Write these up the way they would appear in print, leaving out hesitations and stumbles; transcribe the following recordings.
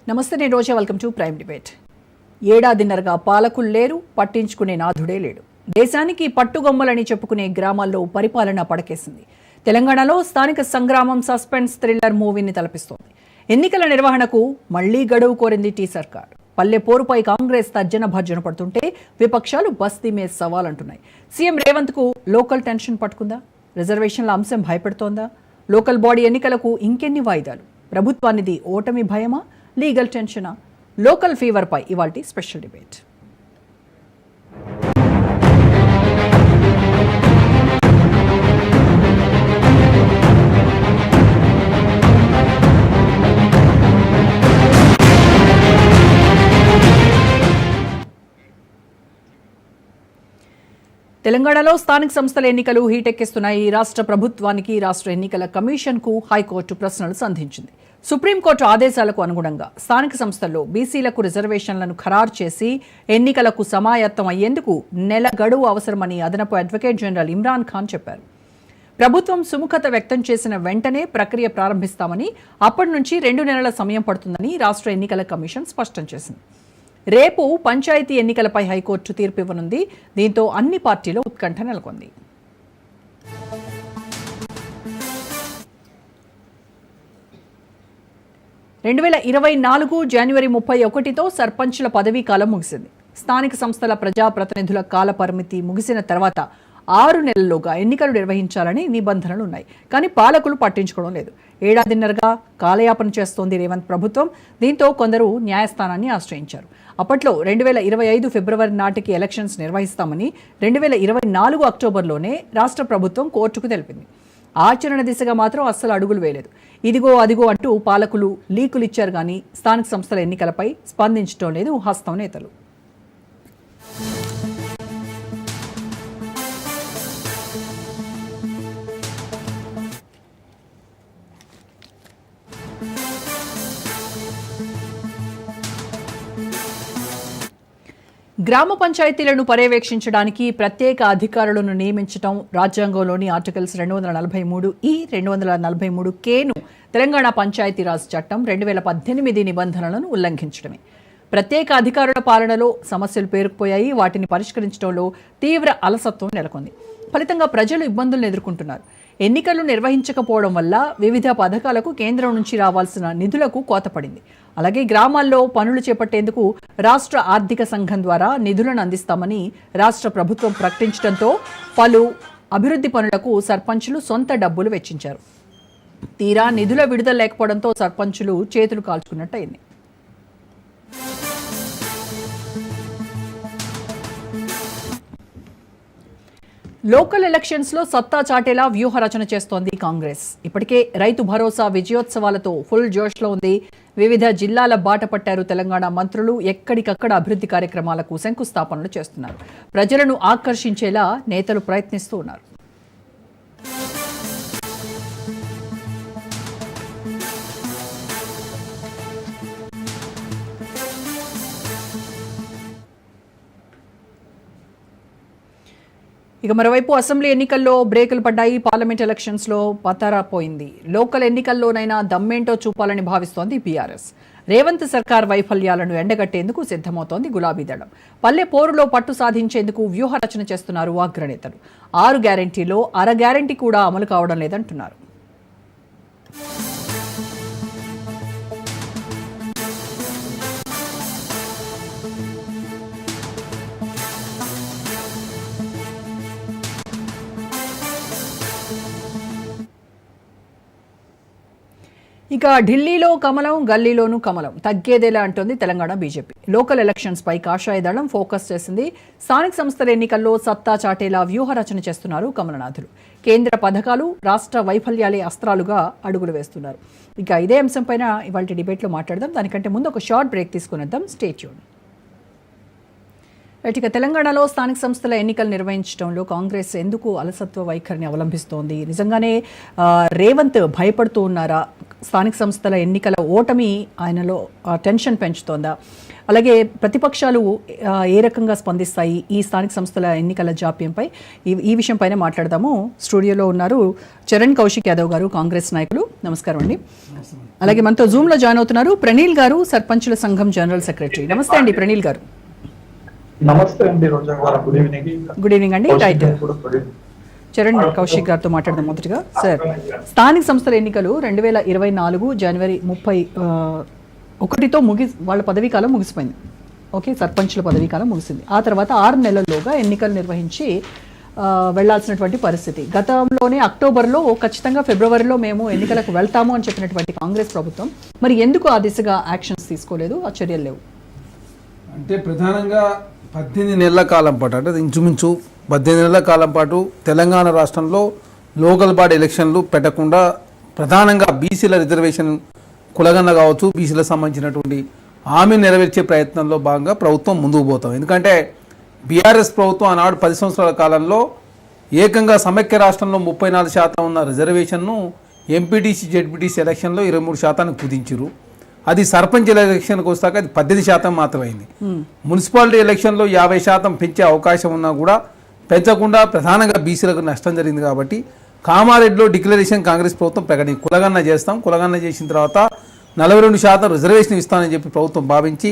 నమస్తే, నేను Roja. Welcome to prime debate. ఏడాదిన్నరగా పాలకులు లేరు, పట్టించుకునే నాథుడే లేడు. దేశానికి పట్టుగొమ్మలని చెప్పుకునే గ్రామాల్లో పరిపాలన పడకేసింది. తెలంగాణలో స్థానిక సంగ్రామం సస్పెన్స్ థ్రిల్లర్ మూవీని తలపిస్తోంది. ఎన్నికల నిర్వహణకు మళ్లీ గడువు కోరింది టీ సర్కార్. పల్లె పోరుపై కాంగ్రెస్ తర్జన భర్జన పడుతుంటే విపక్షాలు బస్తీ మీద సవాలంటున్నాయి. సీఎం రేవంత్ కు లోకల్ టెన్షన్ పట్టుకుందా? రిజర్వేషన్ల అంశం భయపెడుతోందా? లోకల్ బాడీ ఎన్నికలకు ఇంకెన్ని వాయిదాలు? ప్రభుత్వానిది ఓటమి భయమా, లీగల్ టెన్షనా? లోకల్ ఫీవర్ పై ఇవాల్టి స్పెషల్ డిబేట్. తెలంగాణలో స్థానిక సంస్థల ఎన్నికలు హీటెక్కిస్తున్నాయి. రాష్ట్ర ప్రభుత్వానికి, రాష్ట్ర ఎన్నికల కమిషన్ కు హైకోర్టు ప్రశ్నలు సంధించింది. సుప్రీంకోర్టు ఆదేశాలకు అనుగుణంగా స్థానిక సంస్థల్లో బీసీలకు రిజర్వేషన్లను ఖరారు చేసి ఎన్నికలకు సమాయత్తం అయ్యేందుకు నెల గడువు అవసరమని అదనపు అడ్వకేట్ జనరల్ ఇమ్రాన్ ఖాన్ చెప్పారు. ప్రభుత్వం సుముఖత వ్యక్తం చేసిన వెంటనే ప్రక్రియ ప్రారంభిస్తామని, అప్పటి నుంచి 2 నెలల సమయం పడుతుందని రాష్ట్ర ఎన్నికల కమిషన్ స్పష్టం చేసింది. రేపు పంచాయతీ ఎన్నికలపై హైకోర్టు తీర్పు ఇవ్వనుంది. దీంతో అన్ని పార్టీలో ఉత్కంఠ నెలకొంది. జనవరి 31తో సర్పంచ్ల పదవీ కాలం ముగిసింది. స్థానిక సంస్థల ప్రజాప్రతినిధుల కాల పరిమితి ముగిసిన తర్వాత 6 నెలల్లోగా ఎన్నికలు నిర్వహించాలని నిబంధనలు ఉన్నాయి. కానీ పాలకులు పట్టించుకోవడం లేదు. ఏడాదిన్నరగా కాలయాపన చేస్తోంది రేవంత్ ప్రభుత్వం. దీంతో కొందరు న్యాయస్థానాన్ని ఆశ్రయించారు. అప్పట్లో 2025 ఫిబ్రవరి నాటికి ఎలక్షన్స్ నిర్వహిస్తామని 2024 అక్టోబర్లోనే రాష్ట్ర ప్రభుత్వం కోర్టుకు తెలిపింది. ఆచరణ దిశగా మాత్రం అస్సలు అడుగులు వేయలేదు. ఇదిగో అదిగో అంటూ పాలకులు లీకులు ఇచ్చారు కానీ స్థానిక సంస్థల ఎన్నికలపై స్పందించడం లేదు హస్తం నేతలు. గ్రామ పంచాయతీలను పర్యవేక్షించడానికి ప్రత్యేక అధికారులను నియమించడం రాజ్యాంగంలోని ఆర్టికల్స్ 243 243 తెలంగాణ పంచాయతీరాజ్ చట్టం 2018 నిబంధనలను ఉల్లంఘించడమే. ప్రత్యేక అధికారుల పాలనలో సమస్యలు పేరుకుపోయాయి. వాటిని పరిష్కరించడంలో తీవ్ర అలసత్వం నెలకొంది. ఫలితంగా ప్రజలు ఇబ్బందులను ఎదుర్కొంటున్నారు. ఎన్నికలు నిర్వహించకపోవడం వల్ల వివిధ పథకాలకు కేంద్రం నుంచి రావాల్సిన నిధులకు కోత పడింది. అలాగే గ్రామాల్లో పనులు చేపట్టేందుకు రాష్ట్ర ఆర్థిక సంఘం ద్వారా నిధులను అందిస్తామని రాష్ట్ర ప్రభుత్వం ప్రకటించడంతో పలు అభివృద్ధి పనులకు సర్పంచులు సొంత డబ్బులు వెచ్చించారు. తీరా నిధుల విడుదల లేకపోవడంతో సర్పంచులు చేతులు కాల్చుకున్నట్టయింది. లోకల్ ఎలక్షన్స్ లో సత్తా చాటేలా వ్యూహ రచన చేస్తోంది కాంగ్రెస్. ఇప్పటికే రైతు భరోసా విజయోత్సవాలతో ఫుల్ జోష్లో ఉంది. వివిధ జిల్లాల బాట పట్టారు తెలంగాణ మంత్రులు. ఎక్కడికక్కడ అభివృద్ధి కార్యక్రమాలకు శంకుస్థాపనలు చేస్తున్నారు. ప్రజలను ఆకర్షించేలా నేతలు ప్రయత్నిస్తూ ఉన్నారు. ఇక మరోవైపు అసెంబ్లీ ఎన్నికల్లో బ్రేకులు పడ్డాయి. పార్లమెంట్ ఎలక్షన్స్ లో పతారా పోయింది. లోకల్ ఎన్నికల్లోనైనా దమ్మేంటో చూపాలని భావిస్తోంది బీఆర్ఎస్. రేవంత్ సర్కార్ వైఫల్యాలను ఎండగట్టేందుకు సిద్ధమవుతోంది గులాబీ దళం. పల్లె పోరులో పట్టు సాధించేందుకు వ్యూహ రచన చేస్తున్నారు అగ్రనేతలు. 6 గ్యారెంటీలో అర గ్యారెంటీ కూడా అమలు కావడం లేదంటున్నారు. ఇక ఢిల్లీలో కమలం, గల్లీలోనూ కమలం తగ్గేదేలా అంటోంది తెలంగాణ బీజేపీ. లోకల్ ఎలక్షన్స్ పై కాషాయ దళం ఫోకస్ చేసింది. స్థానిక సంస్థల ఎన్నికల్లో సత్తా చాటేలా వ్యూహ రచన చేస్తున్నారు కమలనాథులు. కేంద్ర పథకాలు, రాష్ట్ర వైఫల్యాలే అస్త్రాలుగా అడుగులు వేస్తున్నారు. ఇక ఇదే అంశంపైన ఇవాళ డిబేట్లో మాట్లాడదాం. దానికంటే ముందు ఒక షార్ట్ బ్రేక్ తీసుకునేద్దాం. Stay tune. ఇక తెలంగాణలో స్థానిక సంస్థల ఎన్నికలు నిర్వహించడంలో కాంగ్రెస్ ఎందుకు అలసత్వ వైఖరిని అవలంబిస్తోంది? నిజంగానే రేవంత్ భయపడుతూ ఉన్నారా? స్థానిక సంస్థల ఎన్నికల ఓటమి ఆయనలో టెన్షన్ పెంచుతోందా? అలాగే ప్రతిపక్షాలు ఏ రకంగా స్పందిస్తాయి ఈ స్థానిక సంస్థల ఎన్నికల జాప్యంపై ఈ విషయం పైన మాట్లాడదాము. స్టూడియోలో ఉన్నారు చరణ్ కౌశిక్ యాదవ్ గారు, కాంగ్రెస్ నాయకులు. నమస్కారం అండి. అలాగే మనతో జూమ్ లో జాయిన్ అవుతున్నారు ప్రణీల్ గారు, సర్పంచుల సంఘం జనరల్ సెక్రటరీ. నమస్తే అండి ప్రణీల్ గారు. నమస్తే అండి రోజా గారు. Good evening. గుడ్ ఈవినింగ్ అండి. టైటిల్ చరణ్ కౌశిక్ గారితో మాట్లాడదాం. మొదటిగా సార్, స్థానిక సంస్థల ఎన్నికలు 2024 జనవరి 31తో వాళ్ళ పదవీ కాలం ముగిసిపోయింది. ఓకే, సర్పంచ్ల పదవీ కాలం ముగిసింది. ఆ తర్వాత 6 నెలల్లోగా ఎన్నికలు నిర్వహించి వెళ్లాల్సినటువంటి పరిస్థితి. గతంలోనే అక్టోబర్లో ఖచ్చితంగా ఫిబ్రవరిలో మేము ఎన్నికలకు వెళ్తాము అని చెప్పినటువంటి కాంగ్రెస్ ప్రభుత్వం మరి ఎందుకు ఆ దిశగా యాక్షన్స్ తీసుకోలేదు, ఆ చర్యలు లేవు? అంటే ప్రధానంగా 18 నెలల కాలం పాటు, అంటే ఇంచుమించు 18 నెలల కాలం పాటు తెలంగాణ రాష్ట్రంలో లోకల్ బాడీ ఎలక్షన్లు పెట్టకుండా ప్రధానంగా బీసీల రిజర్వేషన్ కులగన్న కావచ్చు, బీసీలకు సంబంధించినటువంటి హామీ నెరవేర్చే ప్రయత్నంలో భాగంగా ప్రభుత్వం ముందుకు పోతాం. ఎందుకంటే బీఆర్ఎస్ ప్రభుత్వం ఆనాడు 10 సంవత్సరాల కాలంలో ఏకంగా సమైక్య రాష్ట్రంలో 34% ఉన్న రిజర్వేషన్ను ఎంపీటీసీ జెడ్పీటీసీ ఎలక్షన్లో 23% కుదించారు. అది సర్పంచ్ ఎలక్షన్కి వస్తాక అది 18% మాత్రమైంది. మున్సిపాలిటీ ఎలక్షన్లో 50% పెంచే అవకాశం ఉన్నా కూడా పెంచకుండా ప్రధానంగా బీసీలకు నష్టం జరిగింది. కాబట్టి కామారెడ్డిలో డిక్లరేషన్ కాంగ్రెస్ ప్రభుత్వం ప్రకటించి కులగన్న చేస్తాం, కులగన్న చేసిన తర్వాత 42% రిజర్వేషన్ ఇస్తానని చెప్పి ప్రభుత్వం భావించి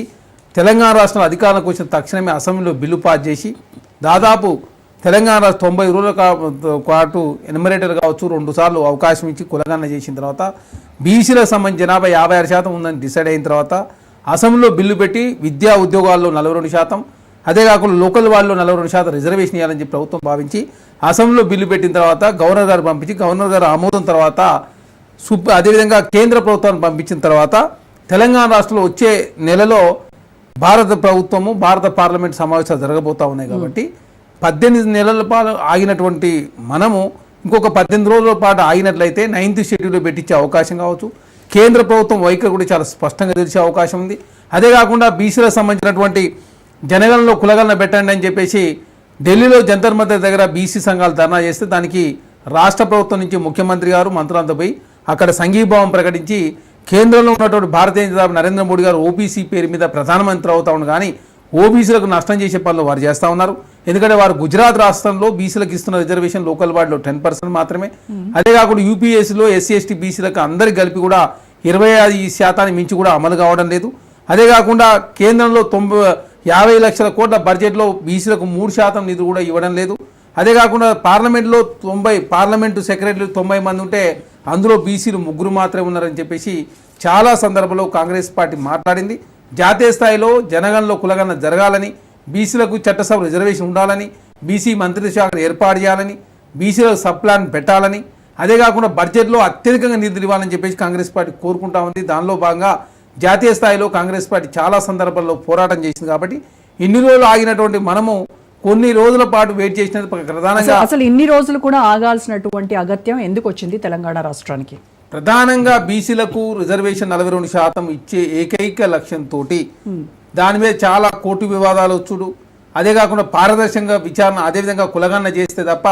తెలంగాణ రాష్ట్రంలో అధికారంలోకి వచ్చిన తక్షణమే అసెంబ్లీలో బిల్లు పాస్ చేసి దాదాపు తెలంగాణ రాష్ట్రం 90 రోజుల పాటు ఎన్యుమరేటర్ కావచ్చు 2 సార్లు అవకాశం ఇచ్చి కులగన్న చేసిన తర్వాత బీసీలకు సంబంధించిన జనాభా 56% ఉందని డిసైడ్ అయిన తర్వాత అసెంబ్లీలో బిల్లు పెట్టి విద్యా ఉద్యోగాల్లో 42%, అదే కాకుండా లోకల్ వాళ్ళలో 42% రిజర్వేషన్ ఇవ్వాలని చెప్పి ప్రభుత్వం భావించి అసెంబ్లీలో బిల్లు పెట్టిన తర్వాత గవర్నర్ గారు పంపించి గవర్నర్ గారు ఆమోదం తర్వాత అదేవిధంగా కేంద్ర ప్రభుత్వాన్ని పంపించిన తర్వాత తెలంగాణ రాష్ట్రంలో వచ్చే నెలలో భారత ప్రభుత్వము భారత పార్లమెంట్ సమావేశాలు జరగబోతూ ఉన్నాయి. కాబట్టి 18 నెలల పాటు ఆగినటువంటి మనము ఇంకొక 18 రోజుల పాటు ఆగినట్లయితే 9th షెడ్యూల్లో పెట్టించే అవకాశం కావచ్చు. కేంద్ర ప్రభుత్వం వైఖరి కూడా చాలా స్పష్టంగా తెలిసే అవకాశం ఉంది. అదే కాకుండా బీసీలకు సంబంధించినటువంటి జనగణనలో కులగణన పెట్టండి అని చెప్పేసి ఢిల్లీలో జంతర్ మంతర్ దగ్గర బీసీ సంఘాలు ధర్నా చేస్తే దానికి రాష్ట్ర ప్రభుత్వం నుంచి ముఖ్యమంత్రి గారు మంత్రులంతా పోయి అక్కడ సంఘీభావం ప్రకటించి కేంద్రంలో ఉన్నటువంటి భారతీయ జనతా నరేంద్ర మోడీ గారు ఓబీసీ పేరు మీద ప్రధానమంత్రి అవుతా ఉన్నారు. కానీ ఓబీసీలకు నష్టం చేసే పనులు వారు చేస్తూ ఉన్నారు. ఎందుకంటే వారు గుజరాత్ రాష్ట్రంలో బీసీలకు ఇస్తున్న రిజర్వేషన్ లోకల్ బాడీలో 10% మాత్రమే. అదే కాకుండా యూపీఎస్సీలో ఎస్సీ ఎస్టీ బీసీలకు అందరికి కలిపి కూడా 25% మించి కూడా అమలు కావడం లేదు. అదే కాకుండా కేంద్రంలో 50 లక్షల కోట్ల బడ్జెట్లో బీసీలకు 3% నిధులు కూడా ఇవ్వడం లేదు. అదే కాకుండా పార్లమెంట్లో 90 పార్లమెంటు సెక్రటరీలు 90 మంది ఉంటే అందులో బీసీలు 3 మాత్రమే ఉన్నారని చెప్పేసి చాలా సందర్భంలో కాంగ్రెస్ పార్టీ మాట్లాడింది. జాతీయ స్థాయిలో జనగణనలో కులగణన జరగాలని, బీసీలకు చట్టసభ రిజర్వేషన్ ఉండాలని, బీసీ మంత్రిత్వ శాఖను ఏర్పాటు చేయాలని, బీసీలకు సబ్ ప్లాన్ పెట్టాలని, అదే కాకుండా బడ్జెట్లో అత్యధికంగా నిధులు ఇవ్వాలని చెప్పేసి కాంగ్రెస్ పార్టీ కోరుకుంటా ఉంది. దానిలో భాగంగా జాతీయ స్థాయిలో కాంగ్రెస్ పార్టీ చాలా సందర్భాల్లో పోరాటం చేసింది. కాబట్టి ఇన్ని రోజులు ఆగినటువంటి మనము కొన్ని రోజుల పాటు వెయిట్ చేసినది ప్రధానంగా అసలు ఇన్ని రోజులు కూడా ఆగాల్సినటువంటి అగత్యం ఎందుకు వచ్చింది తెలంగాణ రాష్ట్రానికి? ప్రధానంగా బీసీలకు రిజర్వేషన్ 42% ఇచ్చే ఏకైక లక్ష్యంతో దాని మీద చాలా కోర్టు వివాదాలు వచ్చుడు, అదే కాకుండా పారదర్శకంగా విచారణ అదేవిధంగా కులగణన చేస్తే తప్ప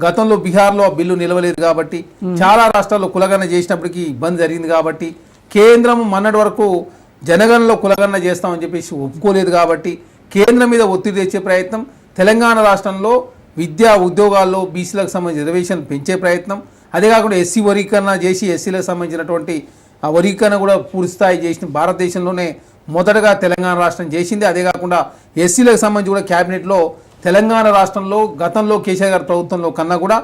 గతంలో బీహార్లో ఆ బిల్లు నిలవలేదు. కాబట్టి చాలా రాష్ట్రాల్లో కులగణన చేసినప్పటికీ ఇబ్బంది జరిగింది. కాబట్టి కేంద్రం మొన్నటి వరకు జనగణనలో కులగణన చేస్తామని చెప్పేసి ఒప్పుకోలేదు. కాబట్టి కేంద్రం మీద ఒత్తిడి తెచ్చే ప్రయత్నం, తెలంగాణ రాష్ట్రంలో విద్యా ఉద్యోగాల్లో బీసీలకు సంబంధించిన రిజర్వేషన్ పెంచే ప్రయత్నం, అదే కాకుండా ఎస్సీ వర్గీకరణ చేసి ఎస్సీలకు సంబంధించినటువంటి ఆ వర్గీకరణ కూడా పూర్తిస్థాయి చేసిన భారతదేశంలోనే మొదటగా తెలంగాణ రాష్ట్రం చేసింది. అదే కాకుండా ఎస్సీలకు సంబంధించి కూడా క్యాబినెట్లో తెలంగాణ రాష్ట్రంలో గతంలో కేసీఆర్ గారి ప్రభుత్వంలో కన్నా కూడా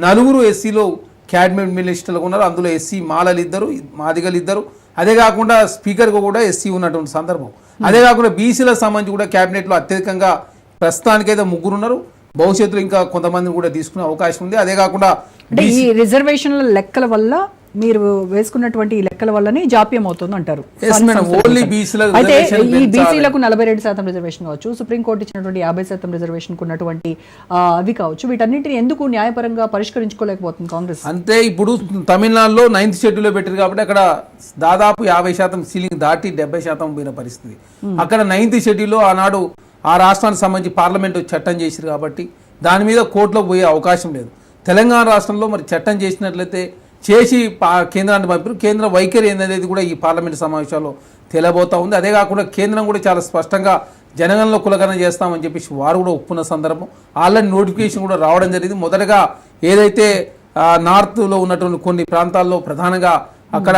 4 ఎస్సీలు క్యాబినెట్ మినిస్టర్లు ఉన్నారు. అందులో ఎస్సీ మాలలు 2, మాదిగలు 2, అదే కాకుండా స్పీకర్గా కూడా ఎస్సీ ఉన్నటువంటి సందర్భం. అదే కాకుండా బీసీలకు సంబంధించి కూడా క్యాబినెట్లో అత్యధికంగా ప్రస్తుతానికైతే 3 ఉన్నారు. భవిష్యత్తులో ఇంకా కొంతమందిని కూడా తీసుకునే అవకాశం ఉంది. అదే కాకుండా ఈ రిజర్వేషన్ల లెక్కల వల్ల మీరు వేసుకున్నటువంటి ఈ లెక్కల వల్లనే జాప్యం అవుతుంది అంటారు. అయితే ఈ బీసీలకు 42% రిజర్వేషన్ కావచ్చు, సుప్రీంకోర్టు ఇచ్చినటువంటి 50% రిజర్వేషన్ ఉన్నటువంటి అవి కావచ్చు, వీటన్నింటిని ఎందుకు న్యాయపరంగా పరిష్కరించుకోలేకపోతుంది కాంగ్రెస్? అంటే ఇప్పుడు తమిళనాడులో 9th షెడ్యూల్లో పెట్టారు కాబట్టి అక్కడ దాదాపు 50% సీలింగ్ దాటి 70% పోయిన పరిస్థితి. అక్కడ 9th షెడ్యూల్లో ఆనాడు ఆ రాష్ట్రానికి సంబంధించి పార్లమెంటు చట్టం చేశారు కాబట్టి దాని మీద కోర్టులో పోయే అవకాశం లేదు. తెలంగాణ రాష్ట్రంలో మరి చట్టం చేసినట్లయితే చేసి కేంద్రాన్ని పంపారు. కేంద్ర వైఖరి ఏందనేది కూడా ఈ పార్లమెంట్ సమావేశాల్లో తేలబోతా ఉంది. అదే కాకుండా కేంద్రం కూడా చాలా స్పష్టంగా జనగణనలో కులగణన చేస్తామని చెప్పేసి వారు కూడా ఒప్పుకున్న సందర్భం. ఆల్రెడీ నోటిఫికేషన్ కూడా రావడం జరిగింది. మొదటగా ఏదైతే నార్త్లో ఉన్నటువంటి కొన్ని ప్రాంతాల్లో ప్రధానంగా అక్కడ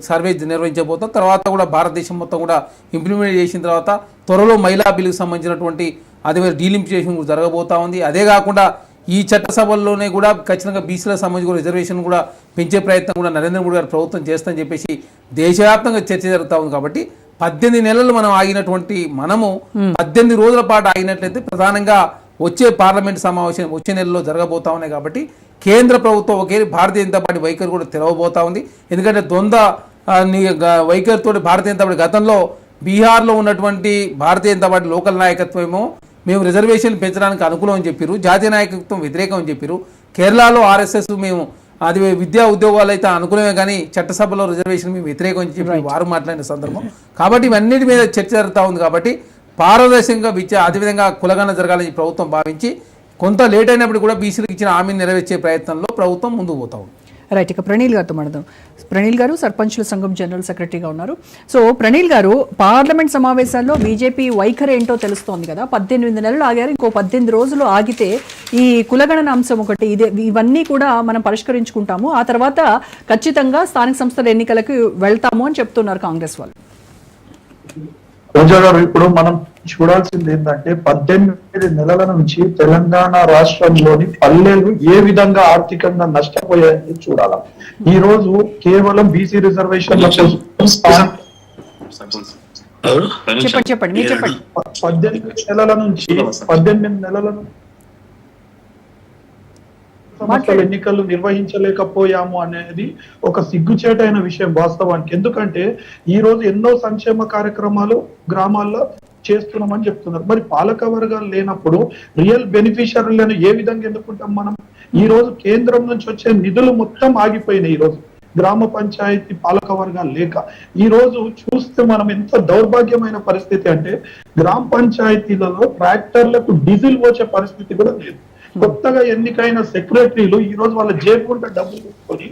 సర్వే నిర్వహించబోతాం. తర్వాత కూడా భారతదేశం మొత్తం కూడా ఇంప్లిమెంట్ చేసిన తర్వాత త్వరలో మహిళా బిల్లుకు సంబంధించినటువంటి అదే డీలిమిటేషన్ కూడా జరగబోతా ఉంది. అదే కాకుండా ఈ చట్టసభల్లోనే కూడా ఖచ్చితంగా బీసీలకు సంబంధించి కూడా రిజర్వేషన్ కూడా పెంచే ప్రయత్నం కూడా నరేంద్ర మోడీ గారు ప్రభుత్వం చేస్తామని చెప్పేసి దేశవ్యాప్తంగా చర్చ జరుగుతూ ఉంది. కాబట్టి 18 నెలలు మనం ఆగినటువంటి మనము 18 రోజుల పాటు ఆగినట్లయితే ప్రధానంగా వచ్చే పార్లమెంట్ సమావేశం వచ్చే నెలలో జరగబోతా ఉన్నాయి. కాబట్టి కేంద్ర ప్రభుత్వం ఒకే భారతీయ జనతా పార్టీ వైఖరి కూడా తెరవబోతా ఉంది. ఎందుకంటే ద్వంద్వ వైఖరితో భారతీయ జనతా పార్టీ గతంలో బీహార్లో ఉన్నటువంటి భారతీయ జనతా పార్టీ లోకల్ నాయకత్వమేమో మేము రిజర్వేషన్ పెంచడానికి అనుకూలం అని చెప్పారు, జాతీయ నాయకత్వం వ్యతిరేకం అని చెప్పారు. కేరళలో ఆర్ఎస్ఎస్ మేము అది విద్యా ఉద్యోగాలు అయితే అనుకూలమే కానీ చట్టసభలో రిజర్వేషన్ మేము వ్యతిరేకం అని చెప్పి వారు మాట్లాడిన సందర్భం. కాబట్టి ఇవన్నిటి మీద చర్చ జరుగుతూ ఉంది. కాబట్టి పారదర్శకంగా అదేవిధంగా కులగణన జరగాలని ప్రభుత్వం భావించి కొంత లేట్ అయినప్పుడు కూడా బీసీలకు ఇచ్చిన హామీని నెరవేర్చే ప్రయత్నంలో ప్రభుత్వం ముందుకు పోతా ఉంది. రైట్, ఇక ప్రణీల్ గారితో మాట్లాడదాం. ప్రణీల్ గారు సర్పంచుల సంఘం జనరల్ సెక్రటరీగా ఉన్నారు. సో ప్రణీల్ గారు, పార్లమెంట్ సమావేశాల్లో బీజేపీ వైఖరి ఏంటో తెలుస్తోంది కదా. 18 నెలలు ఆగారు, ఇంకో 18 రోజులు ఆగితే ఈ కులగణన అంశం ఒకటి ఇవన్నీ కూడా మనం పరిష్కరించుకుంటాము, ఆ తర్వాత ఖచ్చితంగా స్థానిక సంస్థల ఎన్నికలకు వెళ్తాము అని చెప్తున్నారు కాంగ్రెస్ వాళ్ళు. రోజా గారు, ఇప్పుడు మనం చూడాల్సింది ఏంటంటే 18 నెలల నుంచి తెలంగాణ రాష్ట్రంలోని పల్లెలు ఏ విధంగా ఆర్థికంగా నష్టపోయాయని చూడాలి. ఈ రోజు కేవలం బీసీ రిజర్వేషన్ల చెప్పండి మీరు చెప్పండి. 18 నెలల నుంచి సంస్థల ఎన్నికలు నిర్వహించలేకపోయాము అనేది ఒక సిగ్గుచేటైన విషయం వాస్తవానికి. ఎందుకంటే ఈ రోజు ఎన్నో సంక్షేమ కార్యక్రమాలు గ్రామాల్లో చేస్తున్నామని చెప్తున్నారు. మరి పాలక వర్గాలు లేనప్పుడు రియల్ బెనిఫిషరీలను ఏ విధంగా ఎన్నుకుంటాం మనం? ఈ రోజు కేంద్రం నుంచి వచ్చే నిధులు మొత్తం ఆగిపోయినాయి. ఈ రోజు గ్రామ పంచాయతీ పాలక వర్గాలు లేక ఈ రోజు చూస్తే మనం ఎంత దౌర్భాగ్యమైన పరిస్థితి అంటే గ్రామ పంచాయతీలలో ట్రాక్టర్లకు డీజిల్ వచ్చే పరిస్థితి కూడా లేదు. కొత్తగా ఎన్నికైన సెక్రటరీలు ఈ రోజు వాళ్ళ జేబుంట డబ్బులు తీసుకొని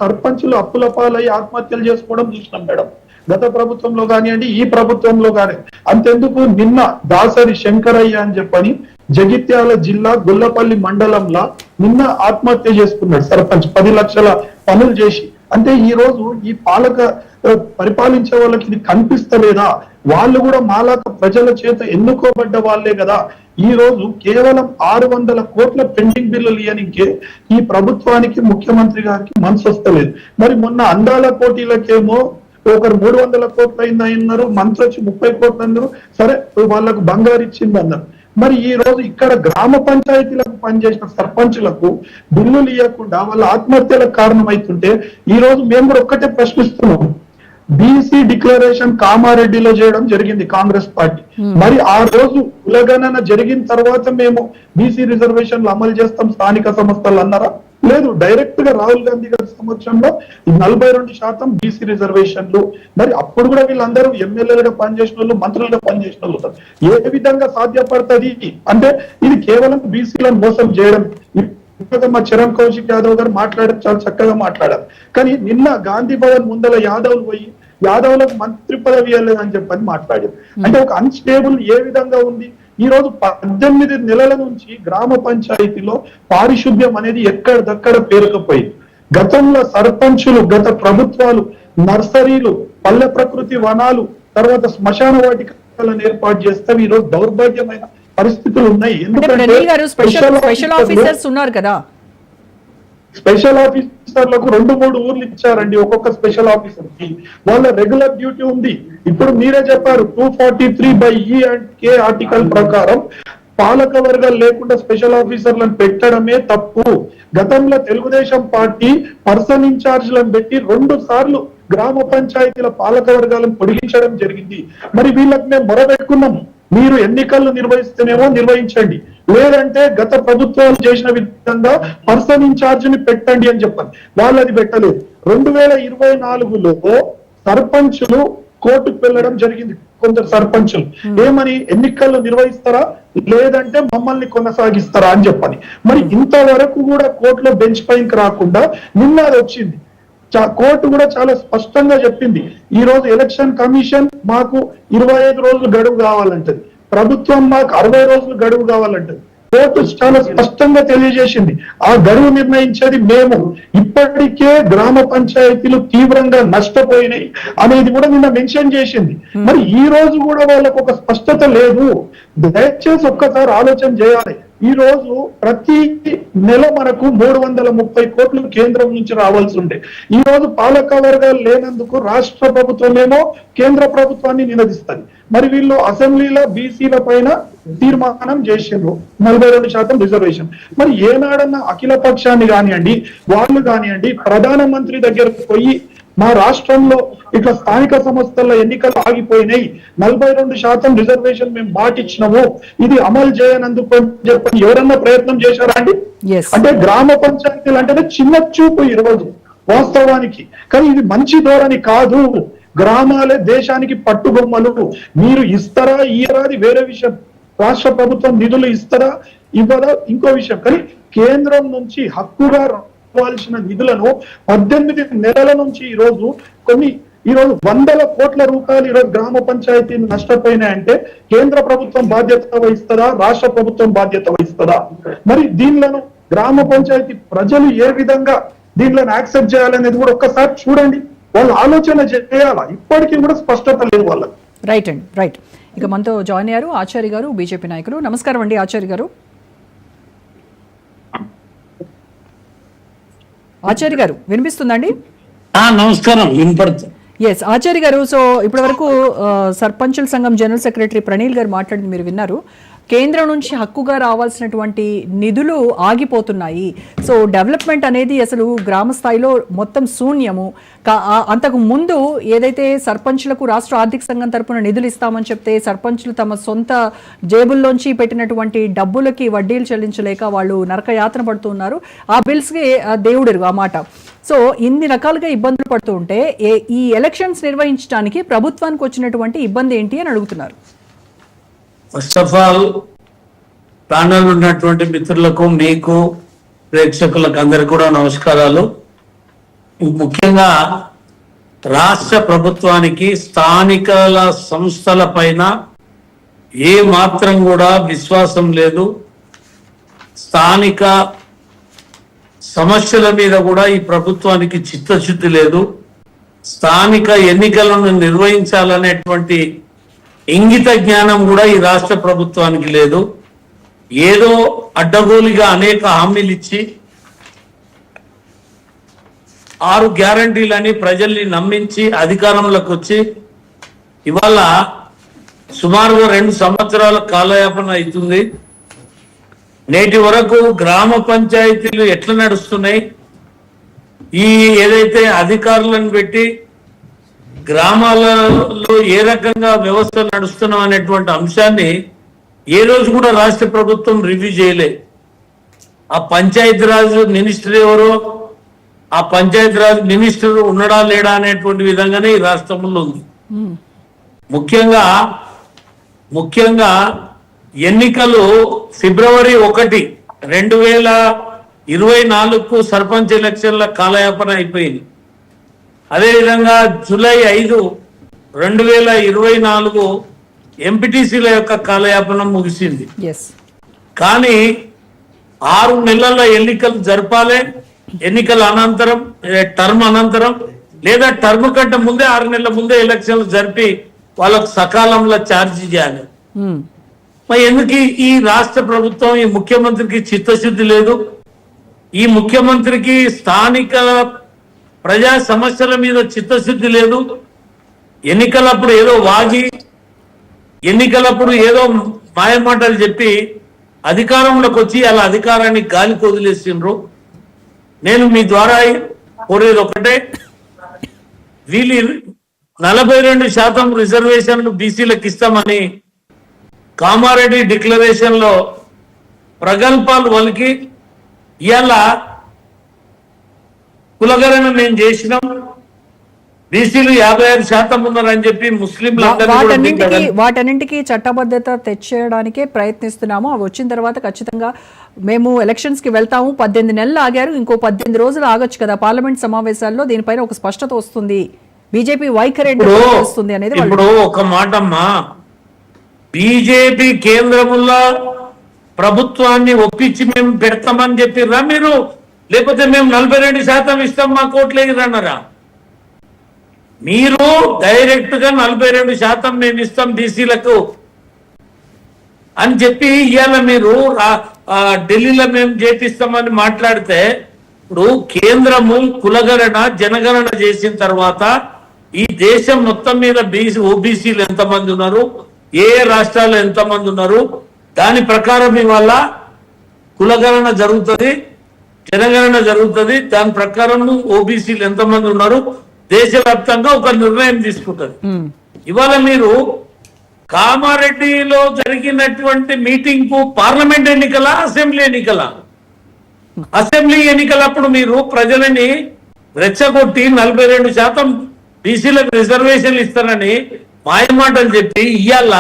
సర్పంచులు అప్పుల పాలై ఆత్మహత్యలు చేసుకోవడం చూసినాం మేడం. గత ప్రభుత్వంలో కానివ్వండి, ఈ ప్రభుత్వంలో కానీ. అంతెందుకు నిన్న దాసరి శంకరయ్య అని చెప్పని జగిత్యాల జిల్లా గొల్లపల్లి మండలంలో నిన్న ఆత్మహత్య చేసుకున్నాడు సర్పంచ్ 10 లక్షల పనులు చేసి. అంటే ఈ రోజు ఈ పరిపాలించే వాళ్ళకి ఇది కనిపిస్తలేదా? వాళ్ళు కూడా మాలాక ప్రజల చేత ఎన్నుకోబడ్డ వాళ్ళే కదా. ఈ రోజు కేవలం 600 కోట్ల పెండింగ్ బిల్లులు ఇవ్వనికే ఈ ప్రభుత్వానికి ముఖ్యమంత్రి గారికి మనసు వస్తలేదు. మరి మొన్న అందాల పోటీలకేమో ఒకరు 300 కోట్లు అయిందన్నారు, మంత్రి వచ్చి 30 కోట్లు అన్నారు. సరే, వాళ్ళకు బంగారు ఇచ్చింది అన్నారు. మరి ఈ రోజు ఇక్కడ గ్రామ పంచాయతీలకు పనిచేసిన సర్పంచులకు బిల్లులు ఇవ్వకుండా వాళ్ళ ఆత్మహత్యలకు కారణమవుతుంటే ఈ రోజు మేము కూడా ఒక్కటే ప్రశ్నిస్తున్నాం. బీసీ డిక్లరేషన్ కామారెడ్డిలో చేయడం జరిగింది కాంగ్రెస్ పార్టీ. మరి ఆ రోజు కులగణన జరిగిన తర్వాత మేము బీసీ రిజర్వేషన్లు అమలు చేస్తాం స్థానిక సంస్థలు అన్నారా? లేదు. డైరెక్ట్ గా రాహుల్ గాంధీ గారి సమక్షంలో 42% బీసీ రిజర్వేషన్లు. మరి అప్పుడు కూడా వీళ్ళందరూ ఎమ్మెల్యేలుగా పనిచేసిన వాళ్ళు, మంత్రులుగా పనిచేసిన వాళ్ళు. ఏ విధంగా సాధ్యపడుతుంది అంటే ఇది కేవలం బీసీలను మోసం చేయడం. మా చరణ్ కౌశిక్ యాదవ్ గారు మాట్లాడారు, చాలా చక్కగా మాట్లాడారు. కానీ నిన్న గాంధీ భవన్ ముందల యాదవ్లు పోయి యాదవ్లకు మంత్రి పదవి ఇవ్వలేదని చెప్పని మాట్లాడారు. అంటే ఒక అన్స్టేబుల్ ఏ విధంగా ఉంది. ఈ రోజు 18 నెలల నుంచి గ్రామ పంచాయతీలో పారిశుద్ధ్యం అనేది ఎక్కడిదక్కడ పేరుకపోయింది. గతంలో సర్పంచులు, గత ప్రభుత్వాలు నర్సరీలు, పల్లె ప్రకృతి వనాలు, తర్వాత శ్మశాన వాటికలను ఏర్పాటు చేస్తే ఈ రోజు దౌర్భాగ్యమైన పరిస్థితులు ఉన్నాయి. ఎందుకంటే స్పెషల్ ఆఫీసర్స్ ఉన్నారు కదా, స్పెషల్ ఆఫీసర్లకు 2-3 ఊర్లు ఇచ్చారండి ఒక్కొక్క స్పెషల్ ఆఫీసర్ కి. వాళ్ళ రెగ్యులర్ డ్యూటీ ఉంది. ఇప్పుడు మీరే చెప్పారు 243/E ఆర్టికల్ ప్రకారం పాలక వర్గాలు లేకుండా స్పెషల్ ఆఫీసర్లను పెట్టడమే తప్పు. గతంలో తెలుగుదేశం పార్టీ పర్సన్ ఇన్ఛార్జ్లను పెట్టి 2 సార్లు గ్రామ పంచాయతీల పాలక వర్గాలను పొడిగించడం జరిగింది. మరి వీళ్ళకి మేము మొరబెట్టుకున్నాము, మీరు ఎన్నికలు నిర్వహిస్తేనేమో నిర్వహించండి, లేదంటే గత ప్రభుత్వాలు చేసిన విధంగా పర్సన్ ఇన్ఛార్జ్ ని పెట్టండి అని చెప్పాను. వాళ్ళది పెట్టలేదు. 2024లో సర్పంచులు కోర్టుకు వెళ్ళడం జరిగింది కొందరు సర్పంచులు. ఏమని, ఎన్నికలు నిర్వహిస్తారా లేదంటే మమ్మల్ని కొనసాగిస్తారా అని చెప్పని. మరి ఇంతవరకు కూడా కోర్టులో బెంచ్ పైకి రాకుండా నిన్న అది వచ్చింది. కోర్టు కూడా చాలా స్పష్టంగా చెప్పింది, ఈ రోజు ఎలక్షన్ కమిషన్ మాకు 25 రోజులు గడువు కావాలంటది, ప్రభుత్వం మాకు 60 రోజులు గడువు కావాలంటది. కోర్టు చాలా స్పష్టంగా తెలియజేసింది, ఆ గడువు నిర్ణయించేది మేము. ఇప్పటికే గ్రామ పంచాయతీలు తీవ్రంగా నష్టపోయినాయి అనేది కూడా నిన్న మెన్షన్ చేసింది. మరి ఈ రోజు కూడా వాళ్ళకు ఒక స్పష్టత లేదు. దయచేసి ఒక్కసారి ఆలోచన చేయాలి. ఈ రోజు ప్రతి నెల మనకు 330 కోట్లు కేంద్రం నుంచి రావాల్సి ఉండే, ఈ రోజు పాలక వర్గాలు లేనందుకు రాష్ట్ర ప్రభుత్వమేమో కేంద్ర ప్రభుత్వాన్ని నిలదీస్తుంది. మరి వీళ్ళు అసెంబ్లీలో బీసీల పైన తీర్మానం చేసిండ్రు 42% రిజర్వేషన్. మరి ఏనాడన్నా అఖిల పక్షాన్ని కానివ్వండి, వాళ్ళు కానివ్వండి, ప్రధానమంత్రి దగ్గరకు పోయి మా రాష్ట్రంలో ఇట్లా స్థానిక సంస్థల ఎన్నికలు ఆగిపోయినాయి, 42% రిజర్వేషన్ మేము మాటిచ్చినాము, ఇది అమలు చేయనందుకు చెప్పని ఎవరన్నా ప్రయత్నం చేశారా అండి? అంటే గ్రామ పంచాయతీలు అంటేనే చిన్న చూపు ఈ రోజు వాస్తవానికి. కానీ ఇది మంచి ధోరణి కాదు. గ్రామాలే దేశానికి పట్టుబొమ్మలు. మీరు ఇస్తారా ఇయ్యరాది వేరే విషయం, రాష్ట్ర ప్రభుత్వం నిధులు ఇస్తారా ఇవ్వదా ఇంకో విషయం. కానీ కేంద్రం నుంచి హక్కుగా రావాల్సిన నిధులను 18 నెలల నుంచి ఈ రోజు 100 కోట్ల రూపాయలు ఈరోజు గ్రామ పంచాయతీలు నష్టపోయినాయంటే కేంద్ర ప్రభుత్వం బాధ్యత వహిస్తుందా, రాష్ట్ర ప్రభుత్వం బాధ్యత వహిస్తుందా? మరి దీనిలను గ్రామ పంచాయతీ ప్రజలు ఏ విధంగా దీనిలను యాక్సెప్ట్ చేయాలనేది కూడా ఒక్కసారి చూడండి. వాళ్ళు ఆలోచన చేయాలా, ఇప్పటికీ కూడా స్పష్టత లేదు వాళ్ళకి. రైట్ అండి, రైట్. ఇక మనతో జాయిన్ అయ్యారు ఆచార్య గారు, బీజేపీ నాయకులు. నమస్కారం అండి ఆచార్య గారు. ఆచార్య గారు వినిపిస్తుందండి? నమస్కారం, వినపడుతుంది. ఎస్ ఆచార్య గారు, సో ఇప్పటి వరకు సర్పంచుల సంఘం జనరల్ సెక్రటరీ ప్రణీల్ గారు మాట్లాడింది మీరు విన్నారు. కేంద్రం నుంచి హక్కుగా రావాల్సినటువంటి నిధులు ఆగిపోతున్నాయి. సో డెవలప్మెంట్ అనేది అసలు గ్రామ స్థాయిలో మొత్తం శూన్యము. అంతకు ముందు ఏదైతే సర్పంచులకు రాష్ట్ర ఆర్థిక సంఘం తరపున నిధులు ఇస్తామని చెప్తే సర్పంచులు తమ సొంత జేబుల్లోంచి పెట్టినటువంటి డబ్బులకి వడ్డీలు చెల్లించలేక వాళ్ళు నరకయాతన పడుతున్నారు. ఆ బిల్స్కి దేవుడెరుగు ఆ మాట. సో ఇన్ని రకాలుగా ఇబ్బందులు పడుతూ ఉంటే ఈ ఎలక్షన్స్ నిర్వహించడానికి ప్రభుత్వానికి వచ్చినటువంటి ఇబ్బంది ఏంటి అని అడుగుతున్నారు. ఫస్ట్ ఆఫ్ ఆల్ ప్యానల్ ఉన్నటువంటి మిత్రులకు, మీకు, ప్రేక్షకులకు అందరికి కూడా నమస్కారాలు. ముఖ్యంగా రాష్ట్ర ప్రభుత్వానికి స్థానికల సంస్థల పైన ఏ మాత్రం కూడా విశ్వాసం లేదు. స్థానిక సమస్యల మీద కూడా ఈ ప్రభుత్వానికి చిత్తశుద్ధి లేదు. స్థానిక ఎన్నికలను నిర్వహించాలనేటువంటి ఇంగిత జ్ఞానం కూడా ఈ రాష్ట్ర ప్రభుత్వానికి లేదు. ఏదో అడ్డగోలుగా అనేక హామీలు ఇచ్చి 6 గ్యారంటీలని ప్రజల్ని నమ్మించి అధికారంలోకి వచ్చి ఇవాళ సుమారుగా 2 సంవత్సరాల కాలయాపన అవుతుంది. నేటి వరకు గ్రామ పంచాయతీలు ఎట్లా నడుస్తున్నాయి, ఈ ఏదైతే అధికారులను పెట్టి గ్రామాలలో ఏ రకంగా వ్యవస్థలు నడుస్తున్నాం అనేటువంటి అంశాన్ని ఏ రోజు కూడా రాష్ట్ర ప్రభుత్వం రివ్యూ చేయలే. ఆ పంచాయతీరాజ్ మినిస్టర్ ఎవరో, ఆ పంచాయతీరాజ్ మినిస్టర్ ఉన్నాడా లేడా అనేటువంటి విధంగానే ఈ రాష్ట్రంలో ఉంది. ముఖ్యంగా ఎన్నికలు ఫిబ్రవరి 1, 2024 సర్పంచ్ ఎలక్షన్ల కాలయాపన అయిపోయింది. అదేవిధంగా జూలై 5, 2024 ఎంపీటీసీల యొక్క కాలయాపన ముగిసింది. కానీ 6 నెలల ఎన్నికలు జరపాలి. ఎన్నికల అనంతరం, టర్మ్ అనంతరం లేదా టర్మ్ కంటే ముందే 6 నెలల ముందే ఎలక్షన్లు జరిపి వాళ్ళకు సకాలంలో ఛార్జీ చేయాలి. మరి ఎందుకు ఈ రాష్ట్ర ప్రభుత్వం, ఈ ముఖ్యమంత్రికి చిత్తశుద్ధి లేదు? ఈ ముఖ్యమంత్రికి స్థానిక ప్రజా సమస్యల మీద చిత్తశుద్ధి లేదు. ఎన్నికలప్పుడు ఏదో వాగి, ఎన్నికలప్పుడు ఏదో మాయమాటలు చెప్పి అధికారంలోకి వచ్చి అలా అధికారాన్ని గాలికి వదిలేసిండ్రు. నేను మీ ద్వారా కోరేది ఒకటే, వీళ్ళు 42% రిజర్వేషన్లు బీసీలకు ఇస్తామని కామారెడ్డి డిక్లరేషన్ లో ప్రగల్భాలు వలికి ఇవాళ కులగణన మేము చేసినాం, బీసీలు 56% ఉన్నారని చెప్పి వాటన్నింటికి చట్టబద్ధత తెచ్చేయడానికే ప్రయత్నిస్తున్నాము. అవి వచ్చిన తర్వాత ఖచ్చితంగా మేము ఎలక్షన్స్ కి వెళ్తాము. 18 నెలలు ఆగారు, ఇంకో 18 రోజులు ఆగొచ్చు కదా. పార్లమెంట్ సమావేశాల్లో దీనిపైన ఒక స్పష్టత వస్తుంది, బీజేపీ వైఖరి వస్తుంది అనేది. ఇప్పుడు ఒక మాటమ్మా, బీజేపీ కేంద్రముల్లో ప్రభుత్వాన్ని ఒప్పించి మేము పెడతామని చెప్పిర్రా మీరు, లేకపోతే మేము 42% ఇస్తాం మా కోట్లేదు అన్నారా? మీరు డైరెక్ట్ గా 42% మేము ఇస్తాం బీసీలకు అని చెప్పి ఇవాళ మీరు ఢిల్లీలో మేము చేపిస్తామని మాట్లాడితే, ఇప్పుడు కేంద్రము కులగణన జనగణన చేసిన తర్వాత ఈ దేశం మొత్తం మీద ఓబీసీలు ఎంతమంది ఉన్నారు, ఏ రాష్ట్రాల్లో ఎంతమంది ఉన్నారు, దాని ప్రకారం ఇవాళ కులగణన జరుగుతుంది, జనగణన జరుగుతుంది. దాని ప్రకారం ఓబీసీలు ఎంతమంది ఉన్నారు దేశవ్యాప్తంగా ఒక నిర్ణయం తీసుకుంటది. ఇవాళ మీరు కామారెడ్డిలో జరిగినటువంటి మీటింగ్ కు పార్లమెంట్ ఎన్నికల అసెంబ్లీ ఎన్నికల అసెంబ్లీ ఎన్నికలప్పుడు మీరు ప్రజలని రెచ్చగొట్టి 42% బీసీలకు రిజర్వేషన్లు ఇస్తారని మాయమాటలు చెప్పి ఇవాళ